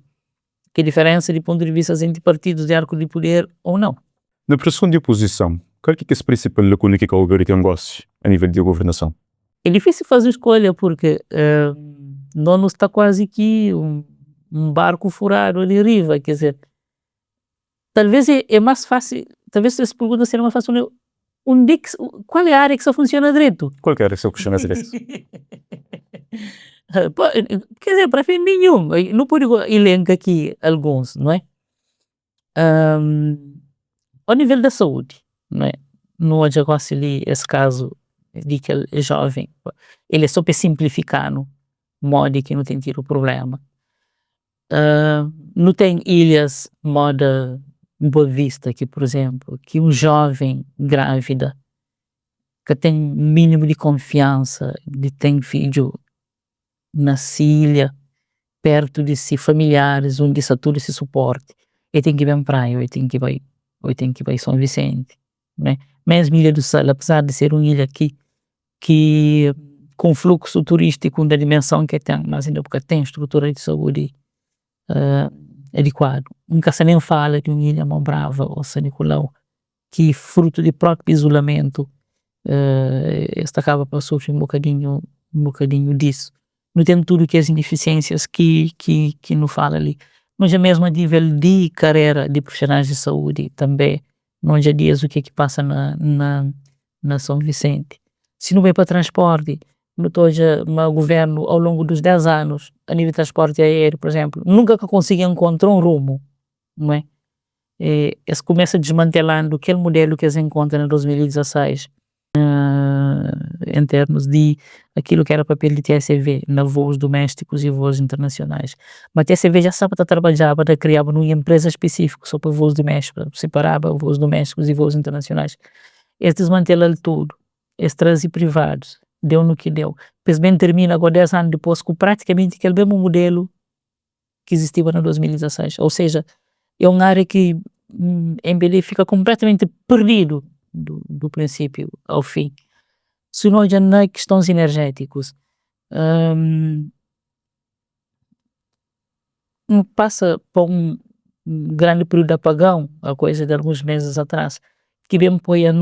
a diferença de ponto de vista entre partidos de arco de poder ou não. Na pressão de oposição, qual é a principal lacuna que o governo tem a nível de governação? É difícil fazer escolha porque não está quase que um barco furado ali riva, quer dizer, talvez é mais fácil, talvez essa pergunta seria mais fácil, qual é a área que só funciona direito? Qual é a seu questionar direito? Quer dizer, para fim nenhum, não pode elencar aqui alguns, não é? Ao nível da saúde, não é? Não há quase ali esse caso de que ele é jovem, ele é só para simplificar, no modo que não tem tido problema. Não tem ilhas, moda Boa Vista, que por exemplo, que um jovem grávida que tem mínimo de confiança, de ter filho na ilha, perto de si, familiares, onde está todo esse suporte, ele tem que ir bem praia, ele tem que ir a São Vicente, né? Mesmo Ilha do Sal, apesar de ser uma ilha que com fluxo turístico da dimensão que tem, mas ainda porque tem estrutura de saúde adequado. Nunca se nem fala de uma ilha Mão Brava ou São Nicolau, que fruto de próprio isolamento, esta acaba para sofrer um bocadinho disso. Não tem tudo que as ineficiências que não fala ali. Mas já mesmo a nível de carreira de profissionais de saúde também, não já diz o que é que passa na São Vicente. Se não vai para transporte, o governo ao longo dos 10 anos, a nível de transporte aéreo, por exemplo, nunca consiga encontrar um rumo, não é? Eles começam desmantelando aquele modelo que eles encontram em 2016, em termos de aquilo que era o papel de TSV, na voos domésticos e voos internacionais. Mas a TSV já sabe trabalhar para criar uma empresa específica só para voos domésticos, separava voos domésticos e voos internacionais. Eles desmantelam tudo, eles trazem privados, deu no que deu. Pois bem, termina agora 10 anos depois com praticamente aquele mesmo modelo que existia em 2016. Ou seja, é uma área que em Belém fica completamente perdido do princípio ao fim. Se nós já não questões energéticos, passa por um grande período de apagão, a coisa de alguns meses atrás, que bem põe a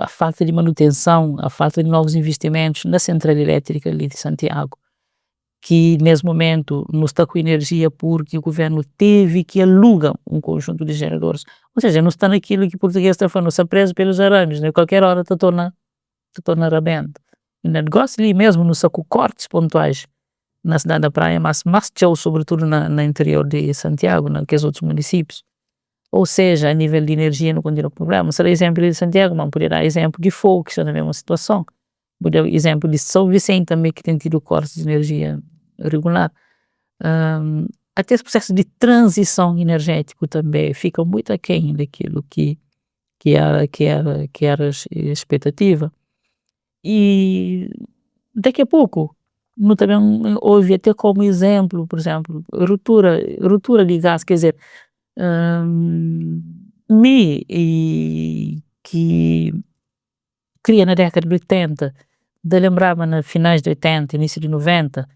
falta de manutenção, a falta de novos investimentos na central elétrica ali de Santiago. que nesse momento não está com energia porque o governo teve que alugar um conjunto de geradores. Ou seja, não está naquilo que o português está falando, está preso pelos arames, né? Qualquer hora te torna rabento. O negócio ali mesmo, não sacou cortes pontuais na cidade da praia, mas tchau, sobretudo na interior de Santiago, naqueles outros municípios. Ou seja, a nível de energia não continua problema. Será exemplo de Santiago, mas poderia dar exemplo de Fogo, que está na mesma situação. Poderia dar exemplo de São Vicente também, que tem tido cortes de energia regular. Até esse processo de transição energético também fica muito aquém daquilo que era a expectativa. E daqui a pouco, também houve até como exemplo, por exemplo, ruptura de gás, quer dizer, que cria na década de 80, lembrava na finais de 80, início de 90,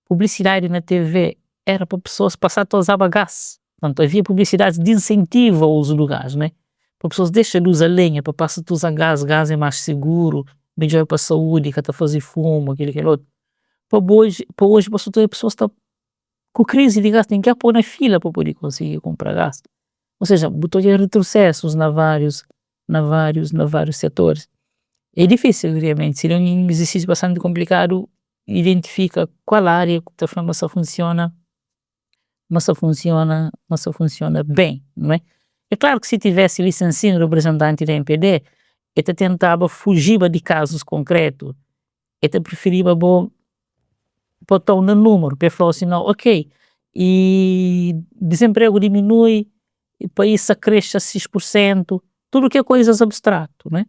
publicidade na TV era para pessoas passar a usar gás. Portanto, havia publicidade de incentivo ao uso do gás, né? Para pessoas deixam de usar lenha, para passar a usar gás é mais seguro, melhor para a saúde, que está a fazer fumo, aquele outro. Para hoje, as pessoas estão com crise de gás, tem que pôr na fila para poder conseguir comprar gás. Ou seja, botou retrocessos na vários setores. É difícil, realmente, seria um exercício bastante complicado, identifica qual área da formação funciona, mas funciona bem, não é? É claro que se tivesse licenciado representante da MPD, ele tentava fugir de casos concretos, ele preferia botar um número, para falar assim, não, ok, e desemprego diminui, e o país cresce a 6%, tudo que é coisas abstrato, né?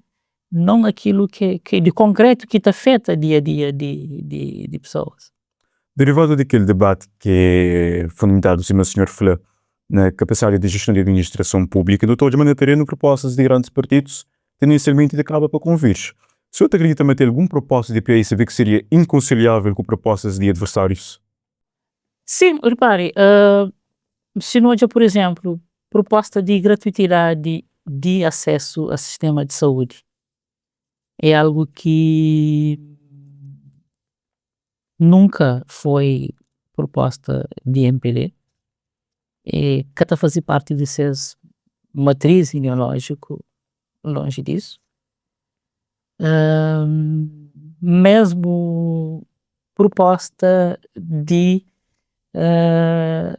Não aquilo que de concreto que te afeta dia a dia de pessoas. Derivado daquele debate que é fundamentado, como o senhor falou, na capacidade de gestão de administração pública, do todo de maneira terreno propostas de grandes partidos, tendencialmente acaba para convir. O senhor acredita ter algum propósito de PSV que seria inconciliável com propostas de adversários? Sim, repare, se nós, por exemplo, proposta de gratuidade de acesso ao sistema de saúde, é algo que nunca foi proposta de MPD, que está a fazer parte de seus matriz ideológico, longe disso. Mesmo proposta de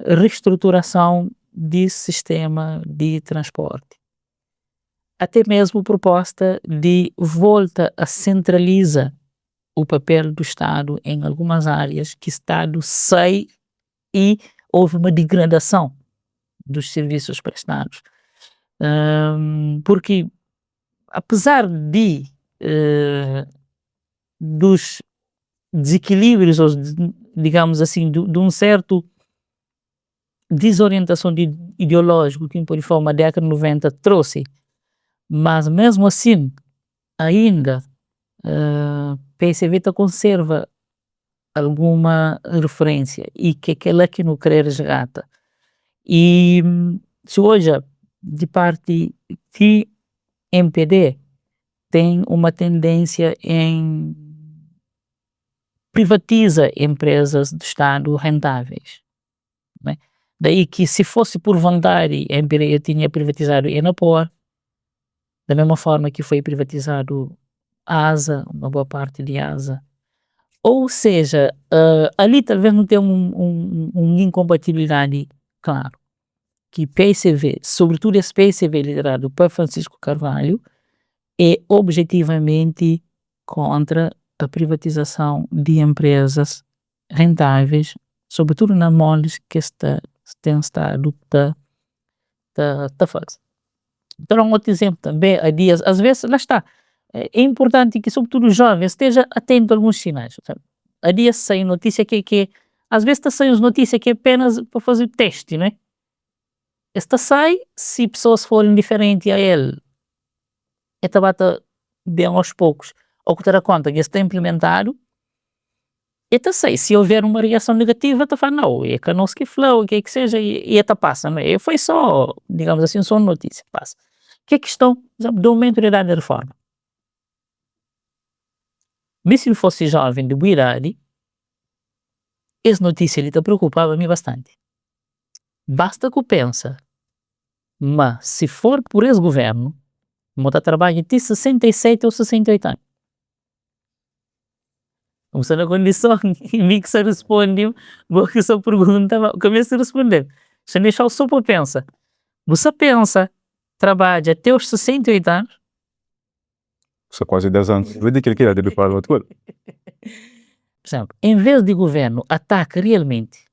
reestruturação de sistema de transporte. Até mesmo proposta de volta a centraliza o papel do Estado em algumas áreas que o Estado sai e houve uma degradação dos serviços prestados. Porque apesar dos desequilíbrios, ou digamos assim, de um certo desorientação ideológico que por forma a década de 90 trouxe, mas mesmo assim ainda PSV conserva alguma referência e que aquela que não quer resgata. E se hoje de parte de MPD tem uma tendência em privatiza empresas do Estado rentáveis, né? Daí que se fosse por vontade, a MPD tinha privatizado a Enapor, da mesma forma que foi privatizado a ASA, uma boa parte de ASA. Ou seja, ali talvez não tenha uma incompatibilidade, claro, que PSV, sobretudo esse PSV liderado por Francisco Carvalho, é objetivamente contra a privatização de empresas rentáveis, sobretudo na moles que tem estado a fazer. Então, um outro exemplo também, há dias, às vezes, lá está, é importante que, sobretudo os jovens, esteja atento a alguns sinais. Sabe? Há dias sai notícia que às vezes está saindo notícia que é apenas para fazer o teste, né? Esta sai, se pessoas forem diferentes a ele, esta bata bem aos poucos, ou que terá conta que está implementado, esta sai, se houver uma reação negativa, está falando, não, é que não se que flow, o que é que seja, e esta passa, não é? Foi só, digamos assim, só notícia, passa. Que é a questão, por exemplo, do aumento da idade da reforma. Mas se ele fosse jovem de boa idade, essa notícia ele preocupava-me bastante. Basta que eu pensa, mas se for por esse governo, eu trabalho de 67 ou 68 anos. Você na condição em que se responde, porque essa pergunta, começa a responder. Se deixar só para pensar. Você pensa, trabalha até os 68 anos? Só quase 10 anos. Vê daquele que era dele para o outro. Por exemplo, em vez de governo ataca realmente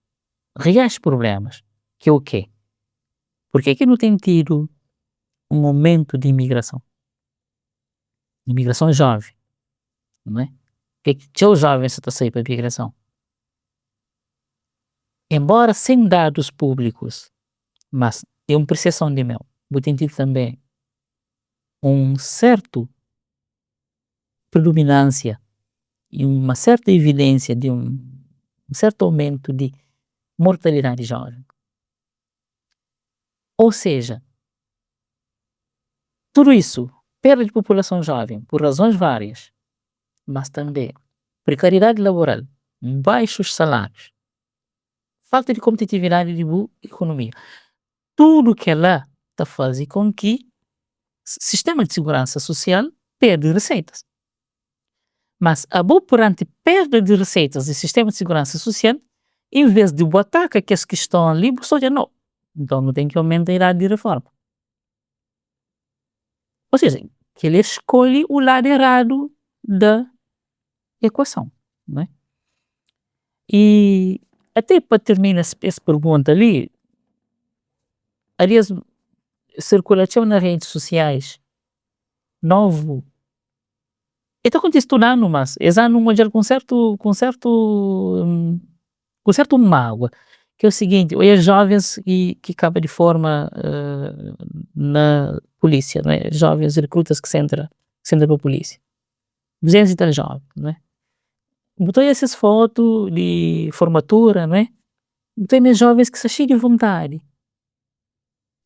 reais problemas, que é o quê? Porque aqui não tem tido um aumento de imigração. Imigração jovem, não é? Que os jovens estão a sair para a imigração. Embora sem dados públicos, mas é uma percepção de meu, vou ter tido também um certo predominância e uma certa evidência de um certo aumento de mortalidade jovem. Ou seja, tudo isso, perda de população jovem, por razões várias, mas também precariedade laboral, baixos salários, falta de competitividade de boa economia. Tudo que ela está fazendo com que o sistema de segurança social perde receitas. Mas a boa perante perda de receitas do sistema de segurança social, em vez de botar que aqueles que estão ali, só já não. Então não tem que aumentar a idade de reforma. Ou seja, que ele escolhe o lado errado da equação, não é? E até para terminar essa pergunta ali, aliás, circulação nas redes sociais, novo, então quando estudando, mas exame um modelo com certo mágoa, que é o seguinte, os jovens que acabam de forma na polícia, não é? Jovens recrutas que se entra para a polícia. 200 e tal jovens, não é? Botou essas fotos de formatura, não é? Botou esses jovens que são cheios de vontade,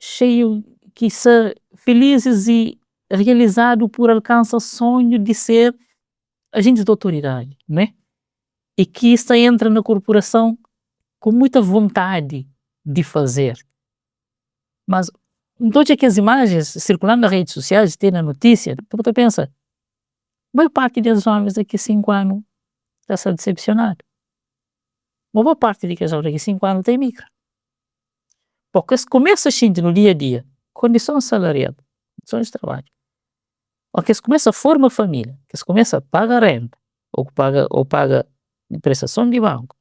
cheios que são felizes e realizados por alcançar o sonho de ser agentes de autoridade, não é? E que isso entra na corporação com muita vontade de fazer. Mas todas aquelas imagens circulando nas redes sociais, tem na notícia, você pensa, a maior parte dos jovens daqui a 5 anos está a ser decepcionado. Uma boa parte daqueles jovens daqui a 5 anos tem migra. Porque se começa a sentir no dia a dia, condição salarial, condições de trabalho, ou que se começa a formar família, que se começa a pagar renda, ou paga prestação de banco,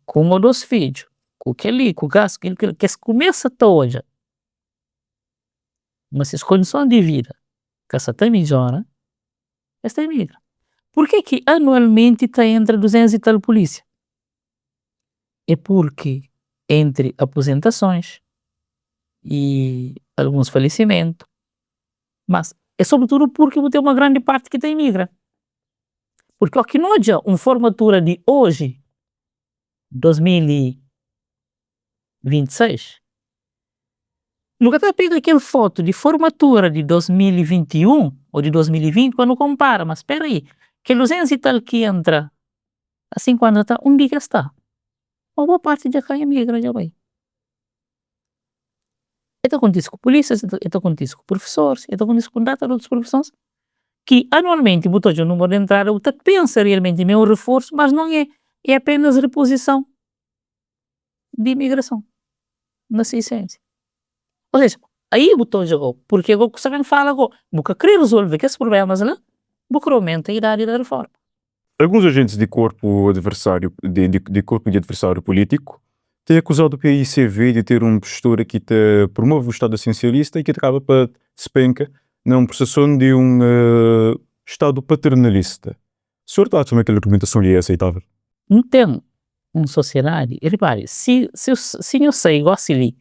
com um ou dois filhos, com o gasto, que se começa a hoje, mas se as condições de vida que essa tem melhora, esta emigra. Por que anualmente está entre 200 e tal polícia? É porque entre aposentações e alguns falecimentos, mas é sobretudo porque tem uma grande parte que tem migra. Porque aqui não há uma formatura de hoje, 2026, nunca está pegando aquela foto de formatura de 2021 ou de 2020 quando compara, mas espera aí, que 200 e tal que entra há 5 anos está, onde que está? Uma boa parte já cai migra, já vai. Então acontece com polícias, então acontece com professores, então acontece com data de outras profissões, que anualmente botou o número de entrada, o pensa realmente em um reforço, mas não é, é apenas reposição de imigração na ciência. Ou seja, aí botou jogou, porque agora que você fala agora, nunca querer resolver esses problemas, né? Porque aumenta a idade da reforma. Alguns agentes de corpo adversário, de corpo de adversário político, têm acusado o PICV de ter uma postura que te promove o Estado essencialista e que acaba para despenca na processão de um Estado paternalista. O senhor está a achar que aquela argumentação lhe é aceitável? Não tem uma sociedade, e repare, se eu sei, igual se li,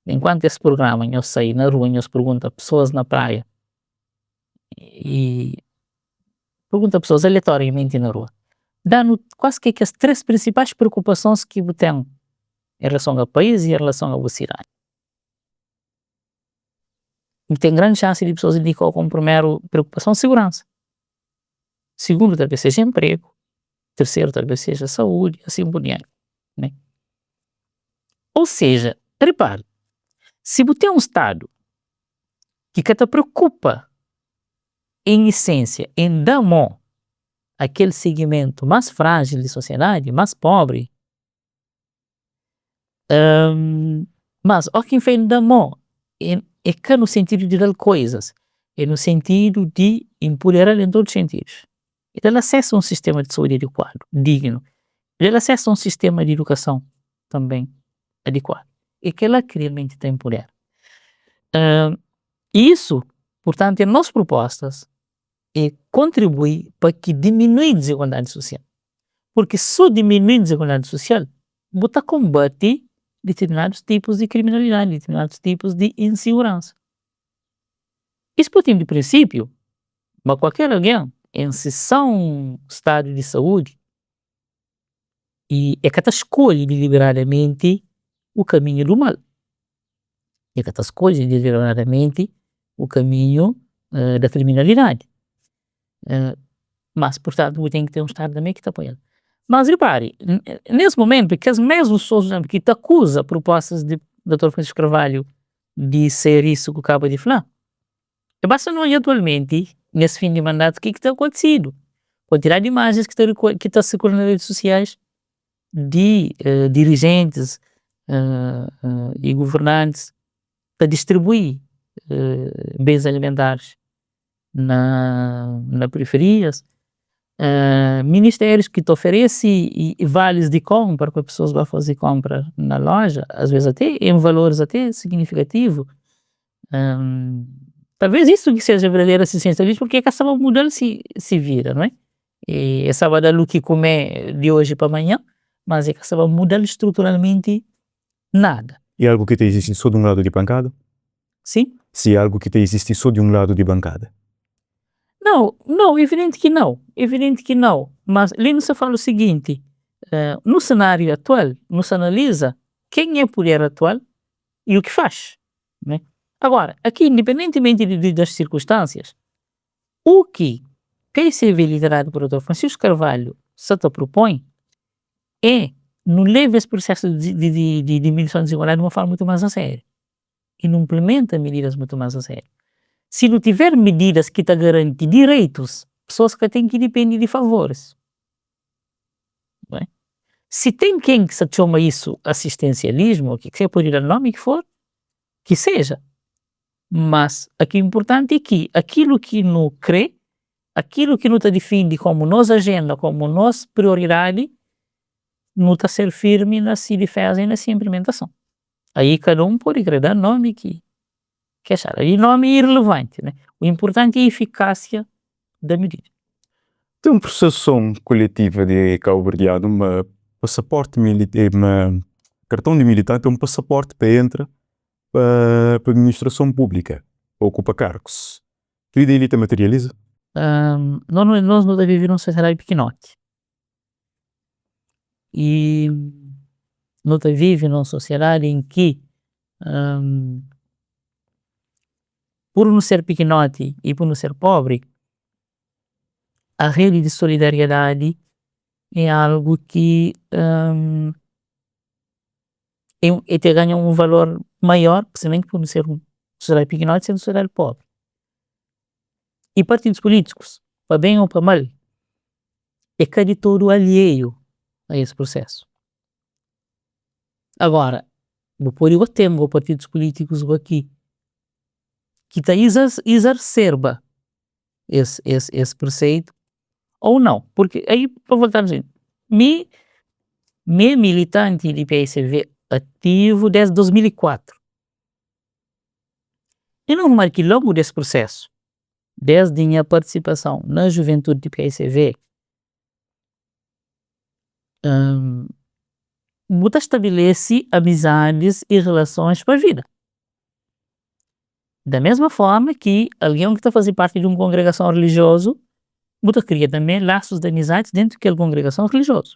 enquanto esse programa eu saí na rua e eu pergunto a pessoas na praia e pergunto a pessoas aleatoriamente na rua, dando quase que as 3 principais preocupações que eu tenho em relação ao país e em relação à cidade. E tem grande chance de pessoas indicar como primeiro preocupação segurança. Segundo, talvez seja emprego. terceiro talvez seja saúde, assim por diante, né? Ou seja, repare, se você tem um Estado que te preocupa, em essência, em dar mão àquele segmento mais frágil da sociedade, mais pobre, mas o que fez dar mão é que no sentido de dar coisas, é no sentido de empoderar em todos os sentidos. Ele acessa um sistema de saúde adequado, digno. Ele acessa um sistema de educação também adequado. E que ela realmente tem poder. Isso, portanto, em nossas propostas, é contribuir para que diminua a desigualdade social. Porque só diminui a desigualdade social, você combate determinados tipos de criminalidade, determinados tipos de insegurança. Isso por de princípio, mas qualquer alguém em sessão estado de saúde e é que escolhe deliberadamente o caminho do mal. É que escolhe deliberadamente o caminho da criminalidade. Mas, portanto, tem que ter um Estado também que te apoia. Mas repare, nesse momento, porque as mesmas pessoas que te acusam propostas de Dr. Francisco Carvalho de ser isso que acaba de falar, basta não atualmente, nesse fim de mandato, o que está acontecido? Quantidade de imagens que está circulando nas redes sociais de dirigentes e governantes para distribuir bens alimentares na periferias, ministérios que te oferecem e vales de compra para as pessoas vão fazer compra na loja, às vezes até em valores até significativos. Talvez isso que seja verdadeiro assistencialismo, porque é que essa modelo se vira, não é? E essa vai dar o que comer de hoje para amanhã, mas é que essa vai mudar estruturalmente nada. E algo que te existe só de um lado de bancada? Sim? Se é algo que te existe só de um lado de bancada? Não, evidente que não, mas ali não se fala o seguinte, no cenário atual, não se analisa quem é o poder atual e o que faz, né? Agora, aqui, independentemente das circunstâncias, o que PCV liderado por Dr. Francisco Carvalho se te propõe é não leva esse processo de diminuição da desigualdade de uma forma muito mais a sério e não implementa medidas muito mais a sério. Se não tiver medidas que te garantem direitos, pessoas que têm que depender de favores. Não é? Se tem quem que se chama isso assistencialismo, ou que você pode dar o nome que for, que seja. Mas aqui o importante é que aquilo que não crê, aquilo que não te define como nossa agenda, como nossa prioridade, não está a ser firme na sua defesa e na sua implementação. Aí cada um pode querer dar nome que achar. Aí nome é irrelevante, né? O importante é a eficácia da medida. Tem uma processão coletiva de cabo-verdiano, uma passaporte militar, cartão de militante é um passaporte para entrar para a administração pública, para ocupar cargos. Tu ideia ele te materializa? Nós não vivemos numa sociedade pequenote. E não vive numa sociedade em que por não ser pequenote e por não ser pobre, a rede de solidariedade é algo que te ganha um valor maior, precisamente por não ser uma sociedade pequenote, ser uma sociedade pobre. E partidos políticos, para bem ou para mal, é cada todo alheio a esse processo. Agora, depois eu tenho partidos políticos aqui que está exacerba esse preceito ou não, porque aí, para voltar a dizer, me militante de PSV ativo desde 2004. É normal que logo desse processo, desde a minha participação na juventude de PSV, você estabelece amizades e relações para a vida. Da mesma forma que alguém que está fazendo parte de uma congregação religiosa, você cria também laços de amizades dentro daquela congregação religiosa.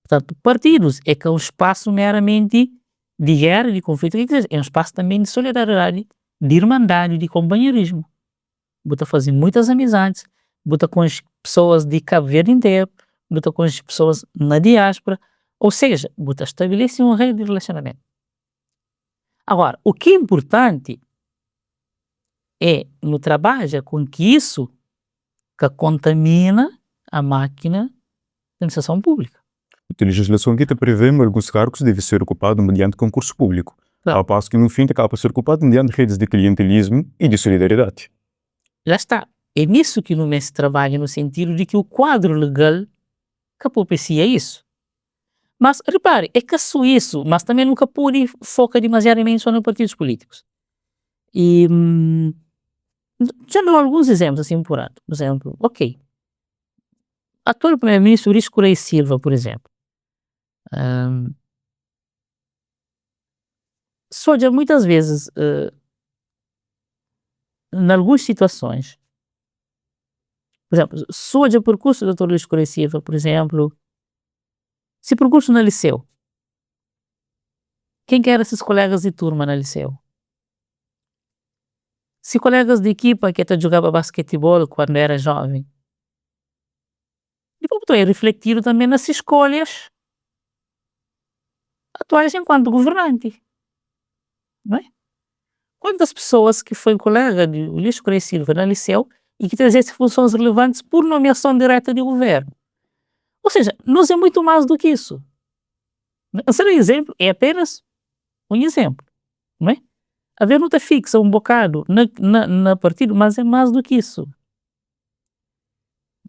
Portanto, partidos é que é um espaço meramente de guerra, de conflito, é um espaço também de solidariedade, de irmandade, de companheirismo. Você faz muitas amizades, buta com as pessoas de Cabo Verde inteiro, buta com as pessoas na diáspora, ou seja, buta estabelece uma rede de relacionamento. Agora, o que é importante é no trabalho com que isso que contamina a máquina da administração pública. A legislação aqui prevê que alguns cargos devem ser ocupados mediante concurso público, Claro. ao passo que no fim acaba por ser ocupado mediante redes de clientelismo e de solidariedade. Já está. É nisso que não se trabalha, no sentido de que o quadro legal que propicia isso. Mas, repare, é que só isso, mas também nunca pode focar demasiadamente só nos partidos políticos. E já dou alguns exemplos assim por ano. Por exemplo, ok. Atual primeiro-ministro Luís Correia Silva, por exemplo. Só já muitas vezes, em algumas situações, por exemplo, só já percurso do Dr. Luís Correia Silva, por exemplo, se percurso no liceu, quem que eram esses colegas de turma no liceu? Se colegas de equipa que até jogava basquetebol quando era jovem. E portanto é refletido também nas escolhas atuais enquanto governante. Não é? Quantas pessoas que foi colega de Luís Correia Silva no liceu e que exercem funções relevantes por nomeação direta de governo? Ou seja, nós é muito mais do que isso. Ser um exemplo é apenas um exemplo, não é? Haver nota fixa um bocado na partido, mas é mais do que isso.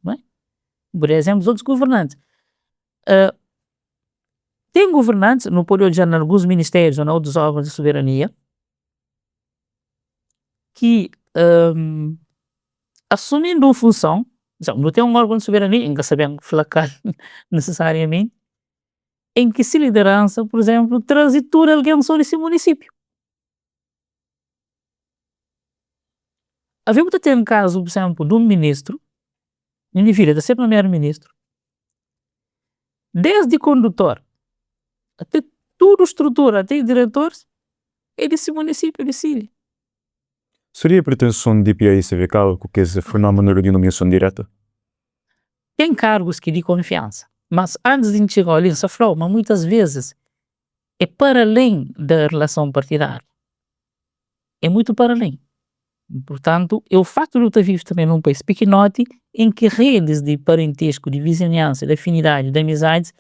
Não é? Por exemplo, os outros governantes. Tem governantes, não pode olhar em alguns ministérios ou em outros órgãos de soberania, que assumindo uma função, não tem um órgão de soberania, ainda sabemos flacar necessariamente, em que se liderança, por exemplo, transitura alguém sobre esse município. Havia ter um caso, por exemplo, de um ministro, indivíduo de ser nomeado ministro, desde condutor até tudo estrutura, até diretores, é desse município de Síria. Seria a pretensão de DPI se verificar que esse fenômeno de nomeação direta? Tem cargos que de confiança, mas antes de chegar ali, essa forma, muitas vezes, é para além da relação partidária. É muito para além. Portanto, é o facto de eu estar vivo também num país pequenote, em que redes de parentesco, de vizinhança, de afinidade, de amizades,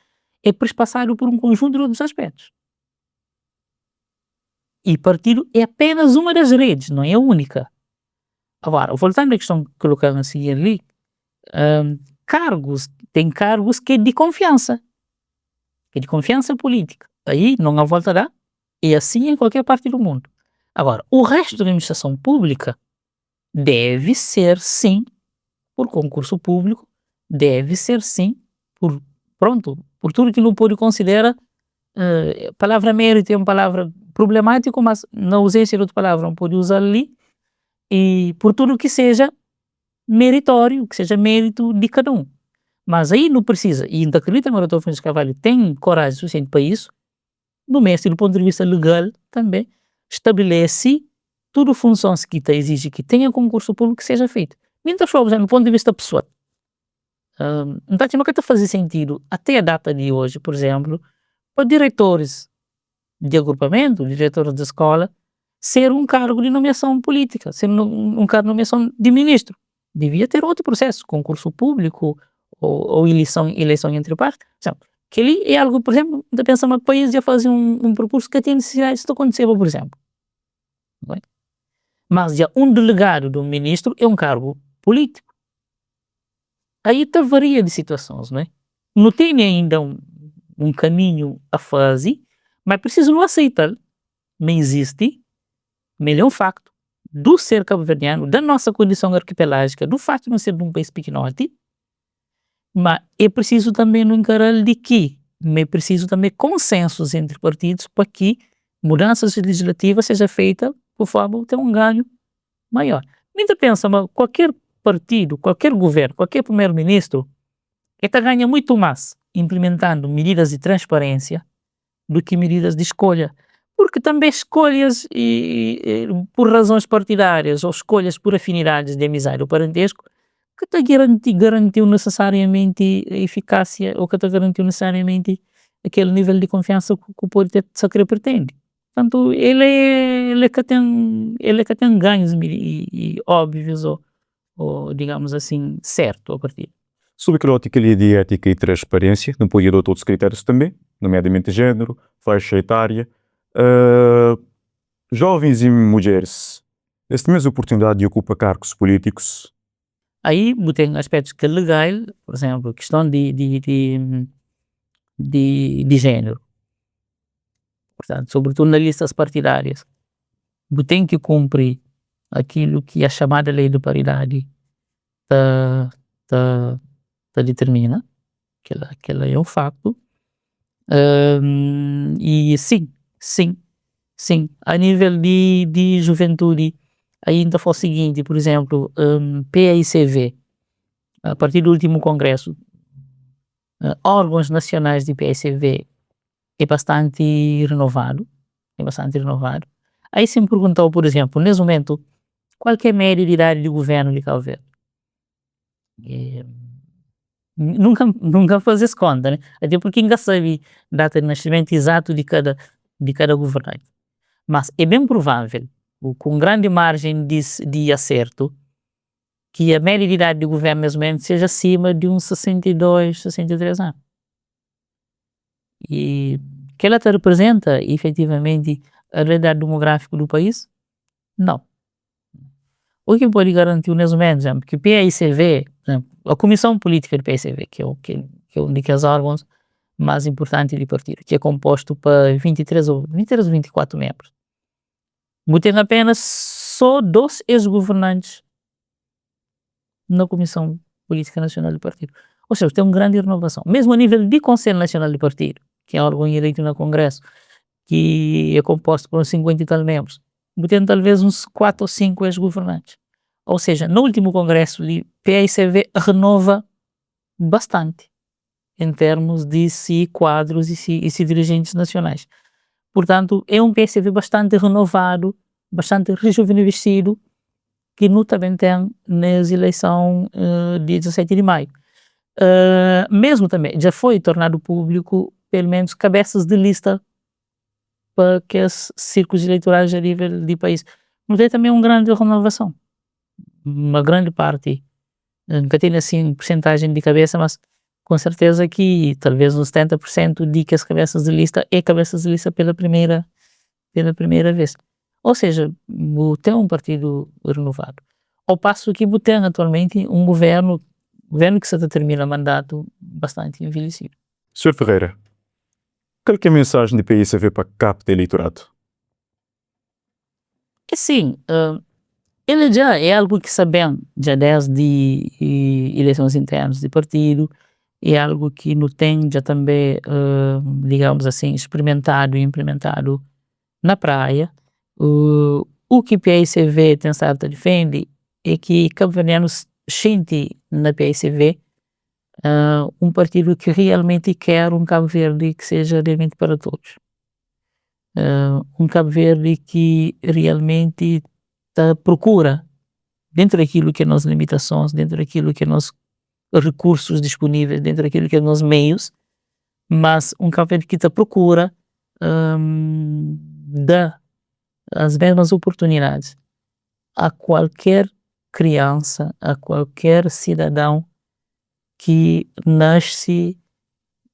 é prespassado por um conjunto de outros aspectos. E partido é apenas uma das redes, não é a única. Agora, voltando à questão que colocaram a seguir ali, tem cargos que é de confiança política. Aí não há volta a dar, é assim em qualquer parte do mundo. Agora, o resto da administração pública deve ser sim por concurso público, deve ser sim por tudo que não pode considerar palavra mérito é uma palavra problemática, mas na ausência de outra palavra não pode usar ali, e por tudo que seja meritório, que seja mérito de cada um. Mas aí não precisa, e ainda acredito que o Dr. Francisco Carvalho tem coragem suficiente para isso, no mesmo do ponto de vista legal também, estabelece tudo funções que exige que tenha concurso público que seja feito. Muitas coisas, no ponto de vista pessoal, então não quer fazer sentido, até a data de hoje, por exemplo, para diretores de agrupamento, diretores de escola, ser um cargo de nomeação política, ser um cargo de nomeação de ministro. Devia ter outro processo, concurso público ou eleição entre partes. Que ali é algo, por exemplo, de pensar que o país ia fazer um percurso que tem necessidade de acontecer, por exemplo. Não é? Mas já um delegado de um ministro é um cargo político. Aí varia de situações, não é? Não tem ainda um caminho a fazer, mas preciso não aceitar. Mas existe, mas é um facto, do ser cabo-verdiano, da nossa condição arquipelágica, do facto de não ser de um país pequenote, mas é preciso também não encarar de que, mas é preciso também consensos entre partidos para que mudanças legislativas seja feita por forma de ter um ganho maior. Ninguém pensa, mas qualquer partido, qualquer governo, qualquer primeiro-ministro, ganha muito mais implementando medidas de transparência do que medidas de escolha. Porque também escolhas por razões partidárias ou escolhas por afinidades de amizade ou parentesco que te garantiu necessariamente a eficácia ou que te garantiu necessariamente aquele nível de confiança que o poder sacra pretende. Portanto, ele é que tem ganhos e óbvios ou digamos assim, certo a partir. Sob aquela ótica ali de ética e transparência, no apoio de outros critérios também, nomeadamente género, faixa etária, jovens e mulheres, eles têm a oportunidade de ocupar cargos políticos. Aí tem aspectos que é legal, por exemplo, questão de género, portanto, sobretudo nas listas partidárias, tem que cumprir aquilo que a chamada lei de paridade tá, tá, determina, que ela é um facto. E sim, a nível de juventude, ainda foi o seguinte, por exemplo, PAICV, a partir do último congresso, órgãos nacionais de PAICV é bastante renovado, Aí se me perguntou, por exemplo, nesse momento, qual que é a média de idade de governo de Cabo Verde? Nunca faz essa conta, né? Até porque ainda sabe data de nascimento exato de cada governante. Mas é bem provável, com grande margem de acerto, que a média de idade de governo, mais ou menos, seja acima de uns 62, 63 anos. E que ela te representa, efetivamente, a realidade demográfica do país? Não. O que pode garantir, mais ou menos, é que o PAICV, por exemplo, a Comissão Política do PAICV, que é um dos órgãos mais importantes do partido, que é composto por 23 ou 24 membros. Tem apenas só 2 ex-governantes na Comissão Política Nacional do partido. Ou seja, tem uma grande renovação. Mesmo a nível de Conselho Nacional do partido, que é um órgão eleito no Congresso, que é composto por uns 50 e tal membros, tem talvez uns 4 ou 5 ex-governantes. Ou seja, no último Congresso, o PAICV renova bastante em termos de quadros e dirigentes nacionais. Portanto, é um PAICV bastante renovado, bastante rejuvenescido, que também tem nas eleições de 17 de maio. Mesmo também, já foi tornado público, pelo menos, cabeças de lista para que os círculos eleitorais a nível do país. Mas é também uma grande renovação. Uma grande parte, nunca tenho assim porcentagem de cabeça, mas com certeza que talvez uns 70% de que as cabeças de lista é cabeças de lista pela primeira vez. Ou seja, tem um partido renovado. Ao passo que tem atualmente um governo que se termina mandato bastante envelhecido. Sr. Ferreira, qual que é a mensagem do PAICV para captar eleitorado? É sim, ele já é algo que sabemos já desde eleições internas de partido, é algo que não tem já também, digamos assim, experimentado e implementado na praia. O que o PAICV tem estado a defender é que cabo-verdianos sentem na PAICV um partido que realmente quer um Cabo Verde que seja realmente para todos. Um Cabo Verde que realmente procura, dentro daquilo que é as limitações, dentro daquilo que é os recursos disponíveis, dentro daquilo que é os meios, mas um Cabo Verde que procura dar as mesmas oportunidades a qualquer criança, a qualquer cidadão que nasce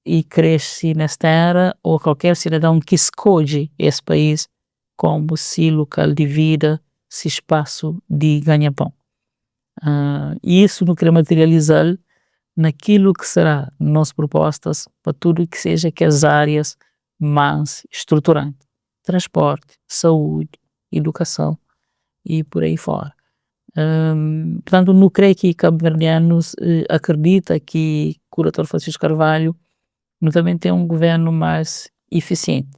e cresce nesta era, ou qualquer cidadão que escolhe esse país como seu local de vida, seu espaço de ganha-pão. E isso não quer materializar naquilo que será nossas propostas para tudo que seja que as áreas mais estruturantes, transporte, saúde, educação e por aí fora. Portanto, não creio que cabo-verdianos acredita que o Dr. Francisco Carvalho também tem um governo mais eficiente.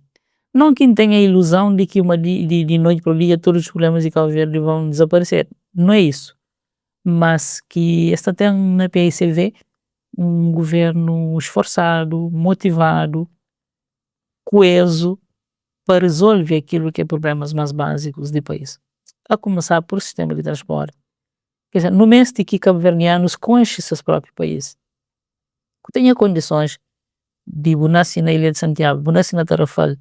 Não que tenha a ilusão de que de noite para o dia todos os problemas de Cabo Verde vão desaparecer. Não é isso. Mas que está tendo na PAICV um governo esforçado, motivado, coeso para resolver aquilo que é problemas mais básicos do país. A começar por sistema de transporte, Quer dizer, no mês de que cabo-verdianos conhecem seus próprios países, que tenha condições de nascer na Ilha de Santiago, nascer na Tarrafal,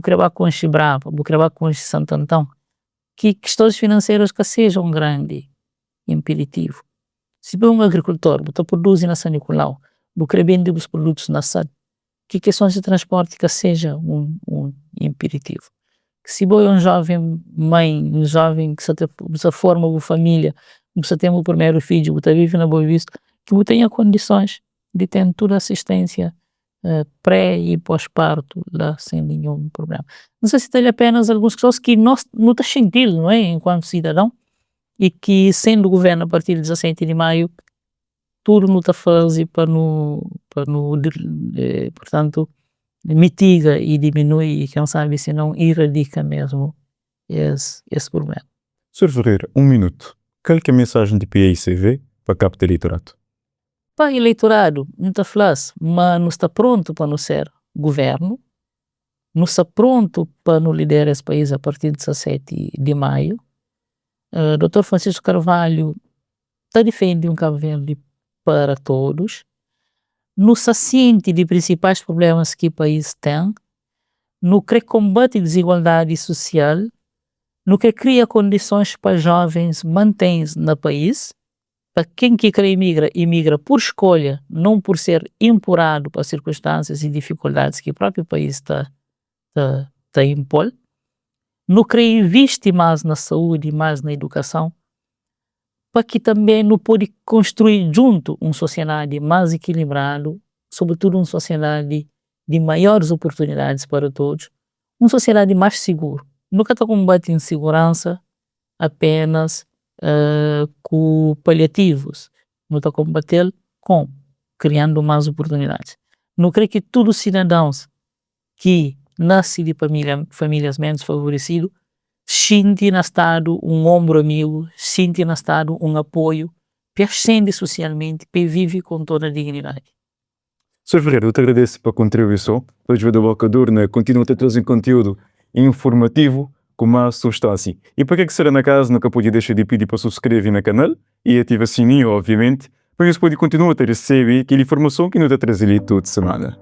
querer conhecer Brava, querer conhecer Santo Antão, que questões financeiras que sejam um grande impeditivo. Se bem um agricultor, você produz na São Nicolau, você vende os produtos na SAD, que questões de transporte que seja um impeditivo. Se bem um jovem mãe, um jovem que você forma uma família, você tem o primeiro filho, você vive na Boa Vista, que você tenha condições de ter toda a assistência pré e pós-parto lá sem nenhum problema. Não sei se tem apenas algumas pessoas que não está sentido, não é, enquanto cidadão, e que sendo o governo a partir de 17 de maio, tudo não está fazendo portanto, mitiga e diminui e quem sabe se não erradica mesmo esse problema. Sr. Ferreira, 1 minuto. Qual que é a mensagem de PICV para captar eleitorado? Para o eleitorado, não está fácil, mas não está pronto para não ser governo, não está pronto para não liderar esse país a partir de 17 de maio. Dr. Francisco Carvalho está defendendo um Cabo Verde para todos, não se ciente de principais problemas que o país tem, não quer combate a desigualdade social, não quer criar condições para jovens manter-se no país, para quem que quer imigra por escolha, não por ser empurrado para circunstâncias e dificuldades que o próprio país está impor. Não quer investir mais na saúde, mais na educação, para que também não pode construir junto uma sociedade mais equilibrada, sobretudo uma sociedade de maiores oportunidades para todos, uma sociedade mais segura. Nunca está combatendo insegurança apenas com paliativos, não está combatendo com criando mais oportunidades. Não creio que todos os cidadãos que nascem de famílias menos favorecidas sentem no Estado um ombro amigo, sentem no Estado um apoio, percebe socialmente, vive com toda a dignidade. Sr. Ferreira, eu te agradeço pela contribuição. Depois do Bocador, continua a trazer conteúdo informativo com mais substância. E para que será na casa, nunca pode deixar de pedir para se inscrever no canal e ativar o sininho, obviamente, para que você pode continuar a ter receber aquela informação que nos está trazendo toda semana.